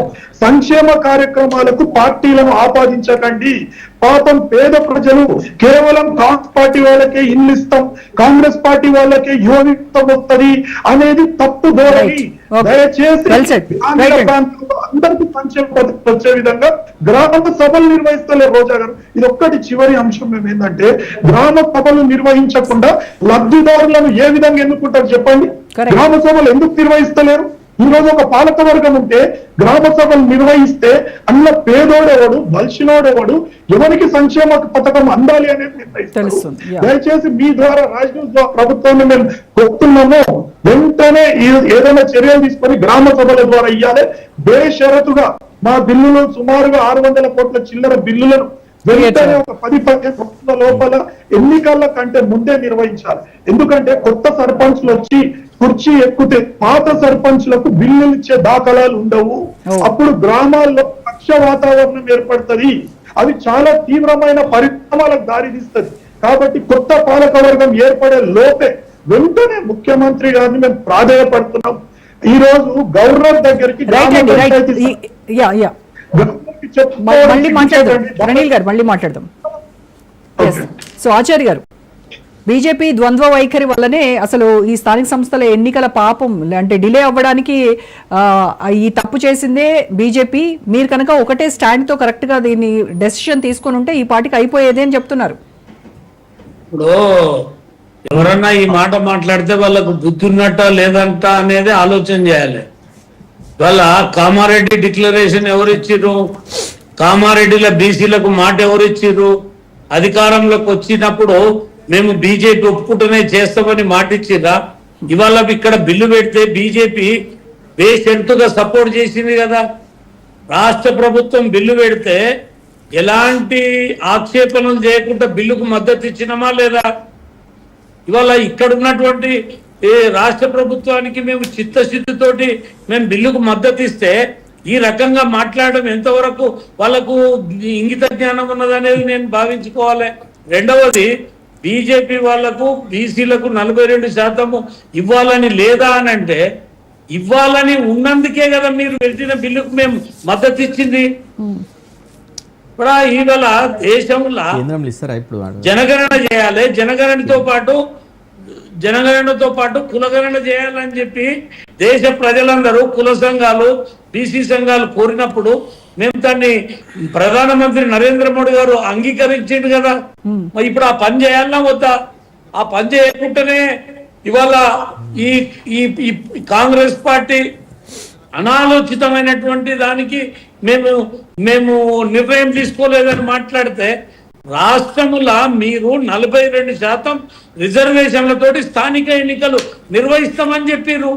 సంక్షేమ కార్యక్రమాలకు పార్టీలను ఆపాదించకండి. పాపం పేద ప్రజలు కేవలం కాంగ్రెస్ పార్టీ వాళ్ళకే ఇల్లు ఇస్తాం, కాంగ్రెస్ పార్టీ వాళ్ళకే యువవిత్తం వస్తుంది అనేది తప్పు ధోరణి. దయచేసి అందరికీ సంక్షేమ పథకాలు వచ్చే విధంగా గ్రామ సభలు నిర్వహిస్తలేరు. రోజా గారు, ఇది ఒక్కటి చివరి అంశం. మేము ఏంటంటే గ్రామ సభలు నిర్వహించకుండా లబ్ధిదారులను ఏ విధంగా ఎన్నుకుంటారు చెప్పండి? గ్రామ సభలు ఎందుకు నిర్వహిస్తలేరు? ఈ రోజు ఒక పాలక వర్గం ఉంటే గ్రామ సభలు నిర్వహిస్తే అన్న పేదోడెవడు, బలిసినోడెవడు, ఎవరికి సంక్షేమ పథకం అందాలి అనేది నిర్ణయిస్తారు. దయచేసి మీ ద్వారా రాజ్ న్యూస్ ప్రభుత్వాన్ని మేము కొడుతున్నాము, వెంటనే ఏదైనా చర్యలు తీసుకొని గ్రామ సభల ద్వారా ఇవ్వాలి. బేషరతుగా మా బిల్లులు సుమారుగా 600 కోట్ల చిల్లర బిల్లులను వెంటనే ఒక 10-15 రోజుల లోపల ఎన్నికల కంటే ముందే నిర్వహించాలి. ఎందుకంటే కొత్త సర్పంచ్లు వచ్చి కుర్చీ ఎక్కితే పాత సర్పంచ్లకు బిల్లులు ఇచ్చే దాఖలాలు ఉండవు. అప్పుడు గ్రామాల్లో పక్ష వాతావరణం ఏర్పడుతుంది. అది చాలా తీవ్రమైన పరిణామాలకు దారితీస్తుంది. కాబట్టి కొత్త పాలక వర్గం ఏర్పడే లోపే వెంటనే ముఖ్యమంత్రి గారిని మేము ప్రాధాన్యపడుతున్నాం. ఈ రోజు గవర్నర్ దగ్గరికి మళ్ళీ మాట్లాడదాం రణీల్ గారు, మళ్ళీ మాట్లాడదాం. సో ఆచార్య గారు, బీజేపీ ద్వంద్వ వైఖరి వల్లనే అసలు ఈ స్థానిక సంస్థల ఎన్నికల పాపం అంటే డిలే అవ్వడానికి ఈ తప్పు చేసిందే బీజేపీ. మీరు కనుక ఒకటే స్టాండ్ తో కరెక్ట్ గా దీన్ని డెసిషన్ తీసుకొని ఉంటే ఈ పార్టీకి అయిపోయేది అని చెప్తున్నారు. ఇప్పుడు ఎవరన్నా ఈ మాట మాట్లాడితే వాళ్ళకు బుద్ధి ఉన్నట్ట లేదంట అనేది ఆలోచన చేయాలి. వాళ్ళ కామారెడ్డి డిక్లరేషన్ ఎవరిచ్చిర్రు, కామారెడ్డిల బీసీలకు మాట ఎవరిచ్చిర్రు, అధికారంలోకి వచ్చినప్పుడు మేము బీజేపీ ఒప్పుకుంటూనే చేస్తామని మాట ఇచ్చిర్రా? ఇవాళ ఇక్కడ బిల్లు పెడితే బీజేపీ బేషెంటుగా సపోర్ట్ చేసింది కదా. రాష్ట్ర ప్రభుత్వం బిల్లు పెడితే ఎలాంటి ఆక్షేపణలు చేయకుండా బిల్లుకు మద్దతు ఇచ్చినామా లేదా? ఇవాళ ఇక్కడ ఉన్నటువంటి రాష్ట్ర ప్రభుత్వానికి మేము చిత్తశుద్ధితోటి మేము బిల్లుకు మద్దతు ఇస్తే ఈ రకంగా మాట్లాడడం ఎంతవరకు వాళ్ళకు ఇంగిత జ్ఞానం ఉన్నదనేది నేను భావించుకోవాలి. రెండవది, బీజేపీ వాళ్లకు బీసీలకు 42% ఇవ్వాలని లేదా అని అంటే, ఇవ్వాలని ఉన్నందుకే కదా మీరు పెట్టిన బిల్లుకు మేము మద్దతు ఇచ్చింది. ఇప్పుడు ఇవాళ దేశంలో జనగణన చేయాలి, జనగణనతో పాటు కులగణన చేయాలని చెప్పి దేశ ప్రజలందరూ కుల సంఘాలు బీసీ సంఘాలు కోరినప్పుడు మేము దాన్ని ప్రధానమంత్రి నరేంద్ర మోడీ గారు అంగీకరించిండు కదా. మరి ఇప్పుడు ఆ పని చేయాలన్నా వద్దా? ఆ పని చేయకుండానే ఇవాళ ఈ కాంగ్రెస్ పార్టీ అనాలోచితమైనటువంటి దానికి మేము నిర్ణయం తీసుకోలేదని మాట్లాడితే, రాష్ట్రముల మీరు 42% రిజర్వేషన్లతోటి స్థానిక ఎన్నికలు నిర్వహిస్తామని చెప్పారు.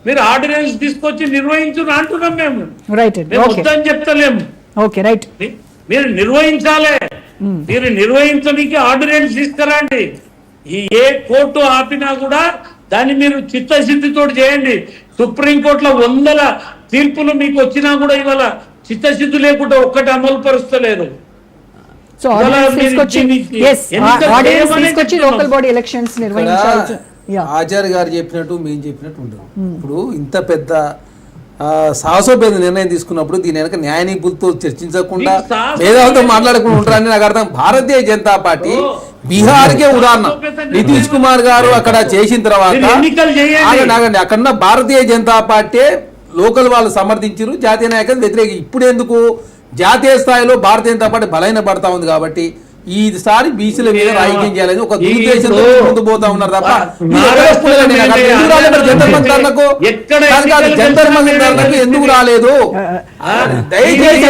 మీరు ఆర్డినెన్స్ తీసుకొచ్చి నిర్వహించుని అంటున్నాం. మేము వద్దని చెప్తలేము. మీరు నిర్వహించాలి. మీరు నిర్వహించడానికి ఆర్డినెన్స్ తీసుకురండి. ఏ కోర్టు ఆపినా కూడా దాన్ని మీరు చిత్తశుద్ధితో చేయండి. సుప్రీంకోర్టులో 100 తీర్పులు మీకు వచ్చినా కూడా ఇవాళ చిత్తశుద్ధి లేకుండా ఒక్కటి అమలు పరుస్తలేరు. సో లోకల్ బాడీ ఎలక్షన్స్ నిర్వహించాలి. ఆచార్య గారు చెప్పినట్టు మేము చెప్పినట్టు ఉండదు. ఇప్పుడు ఇంత పెద్ద సాహసోపేద నిర్ణయం తీసుకున్నప్పుడు దీని వెనక న్యాయ నిపుణులతో చర్చించకుండా మేధావులతో మాట్లాడకుండా ఉంటారని నాకు అర్థం. భారతీయ జనతా పార్టీ బీహార్కే ఉదాహరణ. నితీష్ కుమార్ గారు అక్కడ చేసిన తర్వాత అక్కడ భారతీయ జనతా పార్టీ లోకల్ వాళ్ళు సమర్థించారు, జాతీయ నాయకులు వ్యతిరేక. ఇప్పుడు ఎందుకు జాతీయ స్థాయిలో భారతీయ జనతా పార్టీ బలైన పడతా ఉంది కాబట్టి ఈసారి బీసీల మీద రాజకీయం చేయాలని ఒక దురుద్దేశంతో ముందు పోతా ఉన్నారు తప్ప జంతర్ మంతర్ ఎందుకు రాలేదు? దయచేసి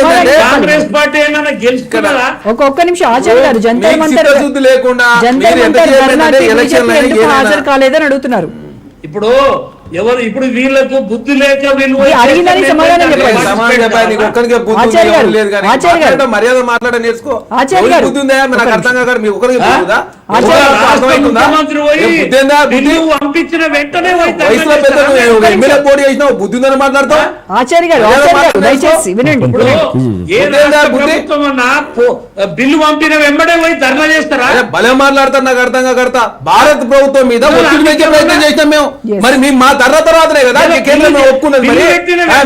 ఒక్క నిమిషం ఆచార్య గారు, జంతర్ మంతర్ లేకుండా హాజరు కాలేదని అడుగుతున్నారు. ఇప్పుడు ఇప్పుడు వీళ్ళకు బుద్ధి లేక మర్యాద మాట్లాడ నేర్చుకో. బుద్ధి ఉందా? నాకు అర్థం కాదు. మీ ఒకరికి పంపించిన వెంటనే వయసులో పెద్ద ఎమ్మెల్యే పోటీ చేసినావు, బుద్ధి ఉందని మాట్లాడతావు. ఆచార్య గారు దయచేసి వినండి. బిల్లు పంపిన వెంబడే పోయి ధర్నా చేస్తారా? భలే మాట్లాడతారు. నాకు అర్థం కాక భారత ప్రభుత్వం మీద ఒత్తిడి పెంచే ప్రయత్నం చేసినాం మేము. మరి మేము మా తర్వాతనే కదా కేంద్రం ఒప్పుకున్నది. మరి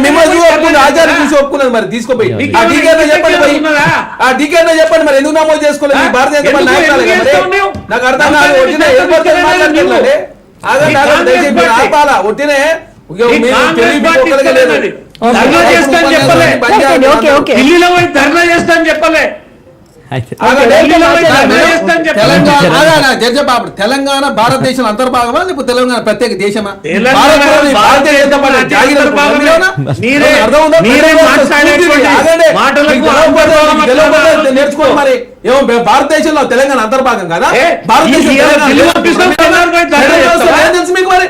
మిమ్మల్ని ఒప్పుకున్నది, ఆచార్య చూసి ఒప్పుకున్నది. మరి తీసుకోపోయి ఆ డీకేనే చెప్పండి మరి ఎందుకు నమోదు చేసుకోలేదు? భారతీయ జనతా పార్టీ నాయకులు నాకు అర్థం కాదు. ఒట్టినే ఒట్టినే తెలంగాణ భారతదేశం అంతర్భాగమా లేకపోతే తెలంగాణ ప్రత్యేక దేశమా? నేర్చుకోండి మరి. ఏమో భారతదేశంలో తెలంగాణ అంతర్భాగం కదా? భారతదేశం మీకు మరి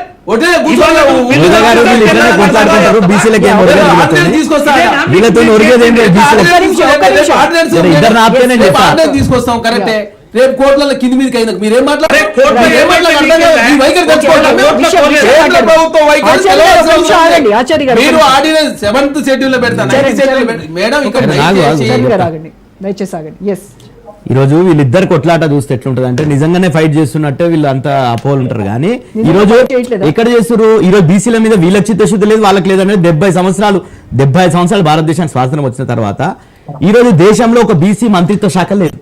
తీసుకొస్తాం కరెక్టే. రేపు కోట్ల కింది మీదకి అయినా మీరేం మాట్లాడారు? మీరు ఆర్డినెన్స్ 7th షెడ్యూల్ లో పెడతాను. మేడం ఇక్కడ ఈ రోజు వీళ్ళిద్దరు కొట్లాట చూస్తే ఎట్లుంటది అంటే నిజంగానే ఫైట్ చేస్తున్నట్టే వీళ్ళు అంతా అపోహలు ఉంటారు. కానీ ఈ రోజు ఎక్కడ చేస్తారు? ఈ రోజు బీసీల మీద వీళ్ళకి చిత్తశుద్ధి లేదు, వాళ్ళకి లేదనేది 70 సంవత్సరాలు భారతదేశానికి స్వాతంత్రం వచ్చిన తర్వాత ఈ రోజు దేశంలో ఒక బీసీ మంత్రిత్వ శాఖ లేదు.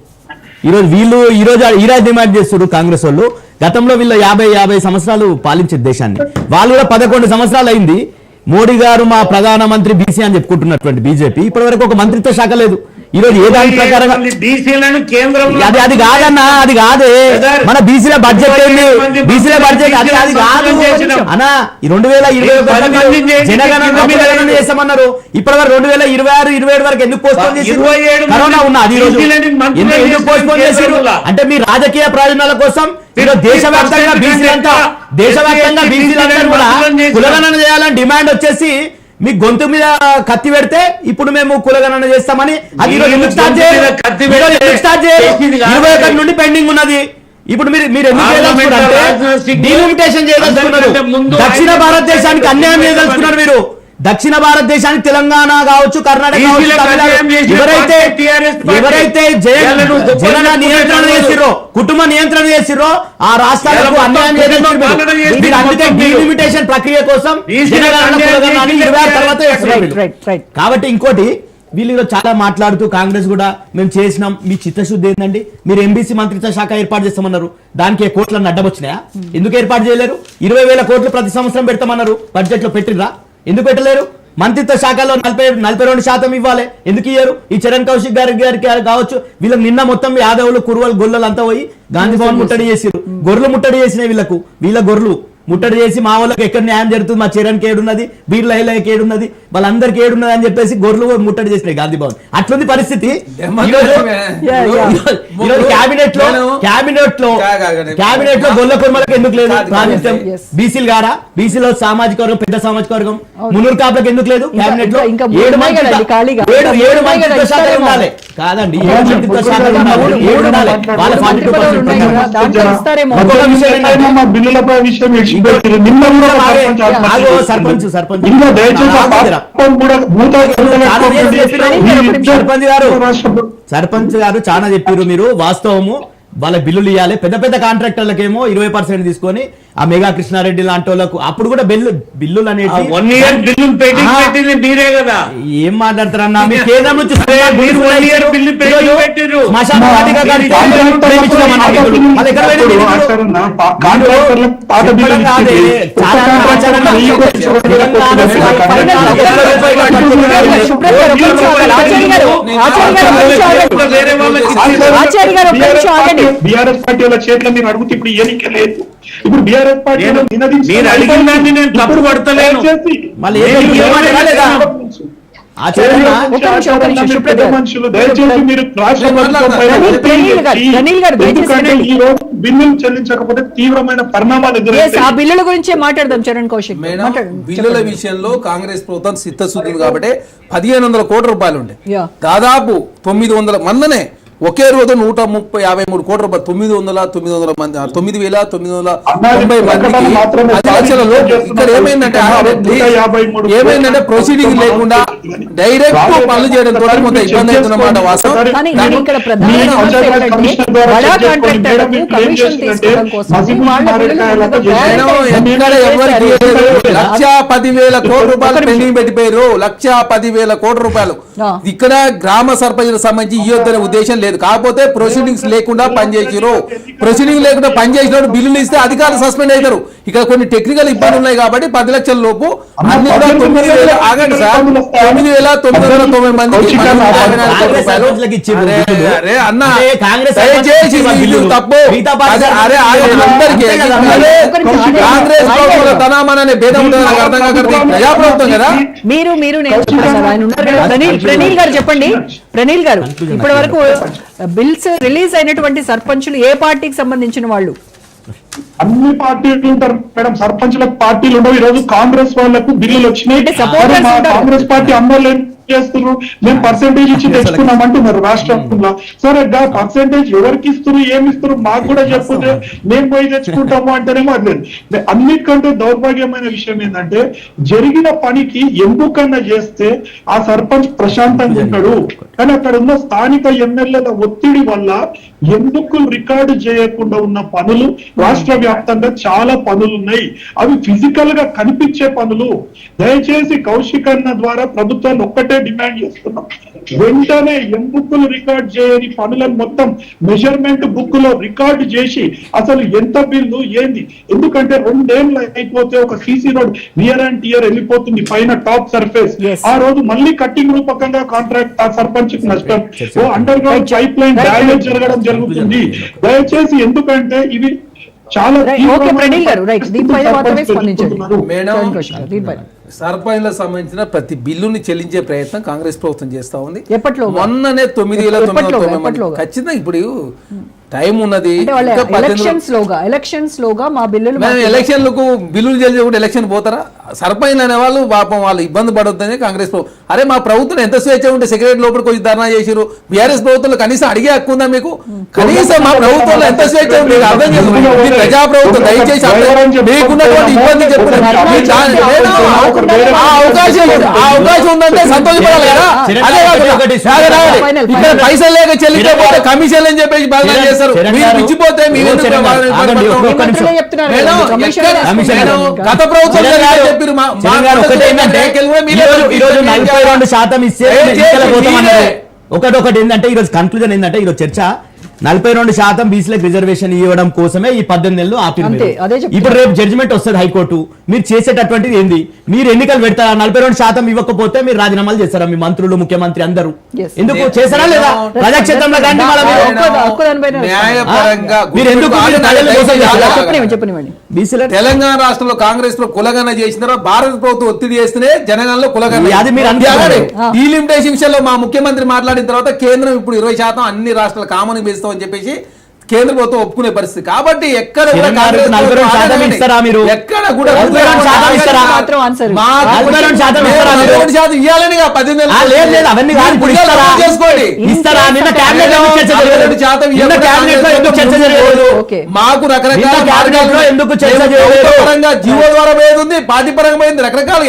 ఈ రోజు డిమాండ్ చేస్తున్నారు కాంగ్రెస్ వాళ్ళు. గతంలో వీళ్ళు 50 సంవత్సరాలు పాలించే దేశాన్ని, వాళ్ళు కూడా 11 సంవత్సరాలు అయింది. మోడీ గారు మా ప్రధానమంత్రి బీసీ అని చెప్పుకుంటున్నటువంటి బీజేపీ ఇప్పటి వరకు ఒక మంత్రిత్వ శాఖ లేదు. ఈ రోజు ఏ దాని ప్రకారంగా అది కాదన్నా, అది కాదే మన బీసీల బడ్జెట్ ఏంది, బీసీల బడ్జెట్ అది కాదు అన్నా. 2021 జనగణన చేస్తామన్నారు, ఇప్పటి వరకు 2026, 27 వరకు ఎందుకు పోస్ట్పోన్ చేసి కరోనా ఉన్నా అది ఎందుకు పోస్ట్పోన్ చేశారు అంటే మీ రాజకీయ ప్రయోజనాల కోసం. ఈరోజు దేశవ్యాప్తంగా బీసీలందరూ కూడా కులగణన చేయాలని డిమాండ్ వచ్చేసి మీ గొంతు మీద కత్తి పెడితే ఇప్పుడు మేము కులగణన చేస్తామని అది ఎందుకు స్టార్ట్ చేయాలి? 21 నుండి పెండింగ్ ఉన్నది. ఇప్పుడు మీరు ఎందుకు చేయదలుచుకున్నారంటే డీలిమిటేషన్ చేయదలుచుకున్నారు. దక్షిణ భారతదేశానికి అన్యాయం చేయదలుచుకున్నారు మీరు. దక్షిణ భారతదేశానికి తెలంగాణ కావచ్చు, కర్ణాటక కావచ్చు, ఎవరైతే జన నియంత్రణ చేసిర్రో, కుటుంబ నియంత్రణ చేసిర్రో ఆ రాష్ట్రాలకు అన్యాయం చేయదలుచుకున్నారు. అందుకే డీలిమిటేషన్ ప్రక్రియ కోసం కాబట్టి ఇంకోటి వీళ్ళు చాలా మాట్లాడుతూ కాంగ్రెస్ కూడా మేము చేసినాం, మీ చిత్తశుద్ధి ఏంటండి? మీరు ఎంబీసీ మంత్రిత్వ శాఖ ఏర్పాటు చేస్తామన్నారు, దానికి కోట్లను అడ్డం వచ్చినాయా? ఎందుకు ఏర్పాటు చేయలేరు? 20,000 కోట్లు ప్రతి సంవత్సరం పెడతామన్నారు, బడ్జెట్ లో పెట్టిర్రా? ఎందుకు పెట్టలేరు? మంత్రిత్వ శాఖలో 42% ఇవ్వాలి, ఎందుకు ఇయ్యారు? ఈ చరణ్ కౌశిక్ గారికి కావచ్చు, వీళ్ళకి నిన్న మొత్తం యాదవులు, కురువలు, గొల్లలు అంతా పోయి గాంధీ భవన్ ముట్టడి చేసిరు. గొర్రెలు ముట్టడి చేసినాయి వీళ్ళ గొర్రెలు ముట్టడి చేసి మా వాళ్ళకి ఎక్కడ న్యాయం జరుగుతుంది, మా చరణ్కి ఏడున్నది, బీర్ల హైలకి ఏడున్నది, వాళ్ళందరికీ ఏడున్నది అని చెప్పేసి గొర్రెలు ముట్టడి చేసినాయి గాంధీ భవన్. అట్లుంది పరిస్థితి. క్యాబినెట్ లో గొల్ల కుర్మలకు ఎందుకు లేదు ప్రాతినిధ్యం? బీసీలు గారా? బీసీలో సామాజిక వర్గం, పెద్ద సామాజిక వర్గం, మున్నూరు కాపులకు ఎందుకు లేదు క్యాబినెట్ లో? 7 మంత్రిత్వ శాఖలు ఉండాలి కాదండి, 7 మంత్రిత్వ శాఖలు ఉండాలి, 7 ఉండాలి. వాళ్ళ 42% సర్పంచ్ గారు చాలా చెప్పారు. మీరు వాస్తవము వాళ్ళ బిల్లులు ఇవ్వాలి. పెద్ద పెద్ద కాంట్రాక్టర్లకేమో 20% తీసుకొని ఆ మెగా కృష్ణారెడ్డి లాంటి వాళ్ళకు అప్పుడు కూడా బిల్లులు అనేవి ఏం మాట్లాడతారన్నా? మీ కేంద్రం నుంచి బీఆర్ఎస్ పార్టీ వాళ్ళ చేతిలో మీరు అడుగుతే ఇప్పుడు ఎన్నిక లేదు. ఇప్పుడు బీఆర్ఎస్ పార్టీ తప్పు పడతలేను. బిల్లులు చెల్లించకపోతే తీవ్రమైన పరిణామాలు ఆ బిల్లుల గురించే మాట్లాడదాం చరణ్ కౌశిక్. బిల్లుల విషయంలో కాంగ్రెస్ ప్రభుత్వం సిద్ధశుద్ధి కాబట్టి 1,500 కోట్ల రూపాయలు ఉండే, దాదాపు 900 మందినే ఒకే రోజు 153 కోట్ల రూపాయలు 9,990 మంది 9,990 మందికి 10 లక్షల లోపు. ఇక్కడ ఏమైందంటే ప్రొసీడింగ్ లేకుండా డైరెక్ట్ పనులు చేయడం ద్వారా కొంత ఇబ్బంది అవుతున్నమాట వాస్తవం. ఎక్కడ ఎవరికి 1,10,000 కోట్ల రూపాయలు పెండింగ్ పెట్టిపోయారు. 1,10,000 కోట్ల రూపాయలు ఇక్కడ గ్రామ సర్పంచులకు సంబంధించి ఇవ్వద్దనే ఉద్దేశం లేదు. కాకపోతే ప్రొసీడింగ్స్ లేకుండా పనిచేసారు. ప్రొసీడింగ్ లేకుండా పనిచేసినప్పుడు బిల్లులు ఇస్తే అధికారులు సస్పెండ్ అవుతారు. ఇక్కడ కొన్ని టెక్నికల్ ఇబ్బందులు ఉన్నాయి కాబట్టి 10 లక్షల లోపు అన్ని కూడా 9,000 ఆగండి సార్ 9,990 మందికి కాంగ్రెస్ తనామనే భేదం ఉంటుంది నాకు అర్థం కాకూడదు. ప్రజాప్రభుత్వం కదా. మీరు ప్రణీల్ గారు చెప్పండి. ప్రణీల్ గారు ఇప్పటి వరకు బిల్స్ రిలీజ్ అయినటువంటి సర్పంచులు ఏ పార్టీకి సంబంధించిన వాళ్ళు? అన్ని పార్టీలు ఉంటారు మేడం, సర్పంచులకు పార్టీలు ఉండవు. ఈ రోజు కాంగ్రెస్ వాళ్ళకు బిల్లులు వచ్చినాయి. కాంగ్రెస్ పార్టీ అమ్మోళ్ళు ఏం చేస్తున్నారు? మేము పర్సెంటేజ్ ఇచ్చి తెచ్చుకున్నాం అంటున్నారు రాష్ట్రంలో. సరే పర్సెంటేజ్ ఎవరికి ఇస్తారు, ఏమి ఇస్తారు మాకు కూడా చెప్పుకుంటే మేము పోయి తెచ్చుకుంటాము అంటేనేమో అట్లేదు. అన్నిటికంటే దౌర్భాగ్యమైన విషయం ఏంటంటే జరిగిన పనికి ఎందుకన్నా చేస్తే ఆ సర్పంచ్ ప్రశాంతంగా ఉంటాడు, కానీ అక్కడ ఉన్న స్థానిక ఎమ్మెల్యేల ఒత్తిడి వల్ల ఎందుకు రికార్డు చేయకుండా ఉన్న పనులు రాష్ట్ర వ్యాప్తంగా చాలా పనులు ఉన్నాయి. అవి ఫిజికల్ గా కనిపించే పనులు. దయచేసి కౌశిక్ అన్న ద్వారా ప్రభుత్వాన్ని ఒక్కటే డిమాండ్ చేస్తున్నాం, వెంటనే బుక్లు రికార్డ్ చేయని పనులను మొత్తం మెజర్మెంట్ బుక్ లో రికార్డు చేసి అసలు ఎంత బిల్లు ఏంది, ఎందుకంటే 2 ఏళ్ళు అయిపోతే ఒక CC road near and tear వెళ్ళిపోతుంది పైన టాప్ సర్ఫేస్. ఆ రోజు మళ్ళీ కట్టింగ్ రూపకంగా కాంట్రాక్ట్ ఆ సర్పంచ్ కి నష్టం, under ground pipe line damage జరగడం జరుగుతుంది. దయచేసి ఎందుకంటే ఇవి చాలా ఓకే ప్రణీల్ గారు రైట్, దీనిపైన మాత్రమే స్పందించండి. మేడం, చరణ్ కౌశిక్ గారు, దీనిపైన సర్పంచ్లకు సంబంధించిన ప్రతి బిల్లుని చెల్లించే ప్రయత్నం కాంగ్రెస్ ప్రభుత్వం చేస్తా ఉంది. ఎప్పట్లో మొన్ననే 9,990 ఖచ్చితంగా ఇప్పుడు టైం ఉన్నది. ఎలక్షన్స్ లోగా మా బిల్లులు మేము ఎలక్షన్లకు బిల్లులు చేసి కూడా ఎలక్షన్ పోతారా? సర్పంచ్ అనే వాళ్ళు పాపం వాళ్ళు ఇబ్బంది పడొద్దని కాంగ్రెస్ ప్రభుత్వం, అరే మా ప్రభుత్వం ఎంత స్వేచ్ఛ ఉంటే సెక్రటరీ లోపలికి వచ్చి ధర్నా చేసిరు. బీఆర్ఎస్ ప్రభుత్వంలో కనీసం అడిగే హక్కు ఉందా మీకు? కనీసం మా ప్రభుత్వంలో ఎంత స్వేచ్ఛ ఉంది అర్థం చేసుకోండి. ప్రజా ప్రభుత్వం దయచేసి మీకున్నటువంటి ఇబ్బంది చెప్తున్నారు. ఆ అవకాశం ఉందంటే సంతోషపడాలి కదా. అదే ఇక్కడ పైసలు లేక చెల్లిపోతే కమిషన్ అని చెప్పేసి బాగా చేస్తారు. మీరు పిచ్చిపోతే మీరు గత ప్రభుత్వం చెప్పారు 42% ఇస్తే ఒకటి ఏంటంటే ఈరోజు కన్క్లూజన్ ఏంటంటే ఈరోజు చర్చ 42% బీసీలకు రిజర్వేషన్ ఇవ్వడం కోసమే ఈ 18 నెలలు ఆపిరు. ఇప్పుడు రేపు జడ్జిమెంట్ వస్తుంది హైకోర్టు. మీరు చేసేటటువంటిది ఏంది? మీరు ఎన్నికలు పెడతారా? 42% ఇవ్వకపోతే మీరు రాజీనామాలు చేస్తారా? మీ మంత్రులు, ముఖ్యమంత్రి అందరూ ఎందుకు చేస్తారా లేదా? ప్రజాక్షేత్రంలో కానీ మీరు ఎందుకు తెలంగాణ రాష్ట్రంలో కాంగ్రెస్ లో కులగన చేసినారో భారత ప్రభుత్వం ఒత్తిడి చేస్తేనే జనగణలో కులగన. అది మీరు ఈ లిమిటేషన్ విషయంలో మా ముఖ్యమంత్రి మాట్లాడిన తర్వాత కేంద్రం ఇప్పుడు 20% అన్ని రాష్ట్రాలు కామన్ వేస్తామని చెప్పేసి కేంద్ర ప్రభుత్వం ఒప్పుకునే పరిస్థితి. కాబట్టి ఎక్కడ కూడా ఎక్కడ కూడా మాకు రకరకాల ఎందుకు జీవో ద్వారా పోయింది, పార్టీ పరంగా పోయింది, రకరకాల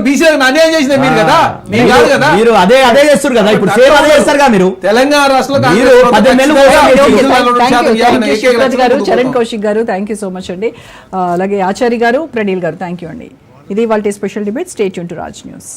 బీసీలకు అన్యాయం చేసిన మీరు కదా, మీరు కాదు కదా. మీరు అదే చేస్తారు కదా, ఇప్పుడు సేవ అదే చేస్తారు మీరు. తెలంగాణ రాష్ట్రంలో చరణ్ కౌశిక్ గారు థ్యాంక్ యూ సో మచ్ అండి. అలాగే ఆచార్య గారు, ప్రణీల్ గారు థ్యాంక్ యూ అండి. ఇది వాళ్ళ special debate. Stay tune to Raj news.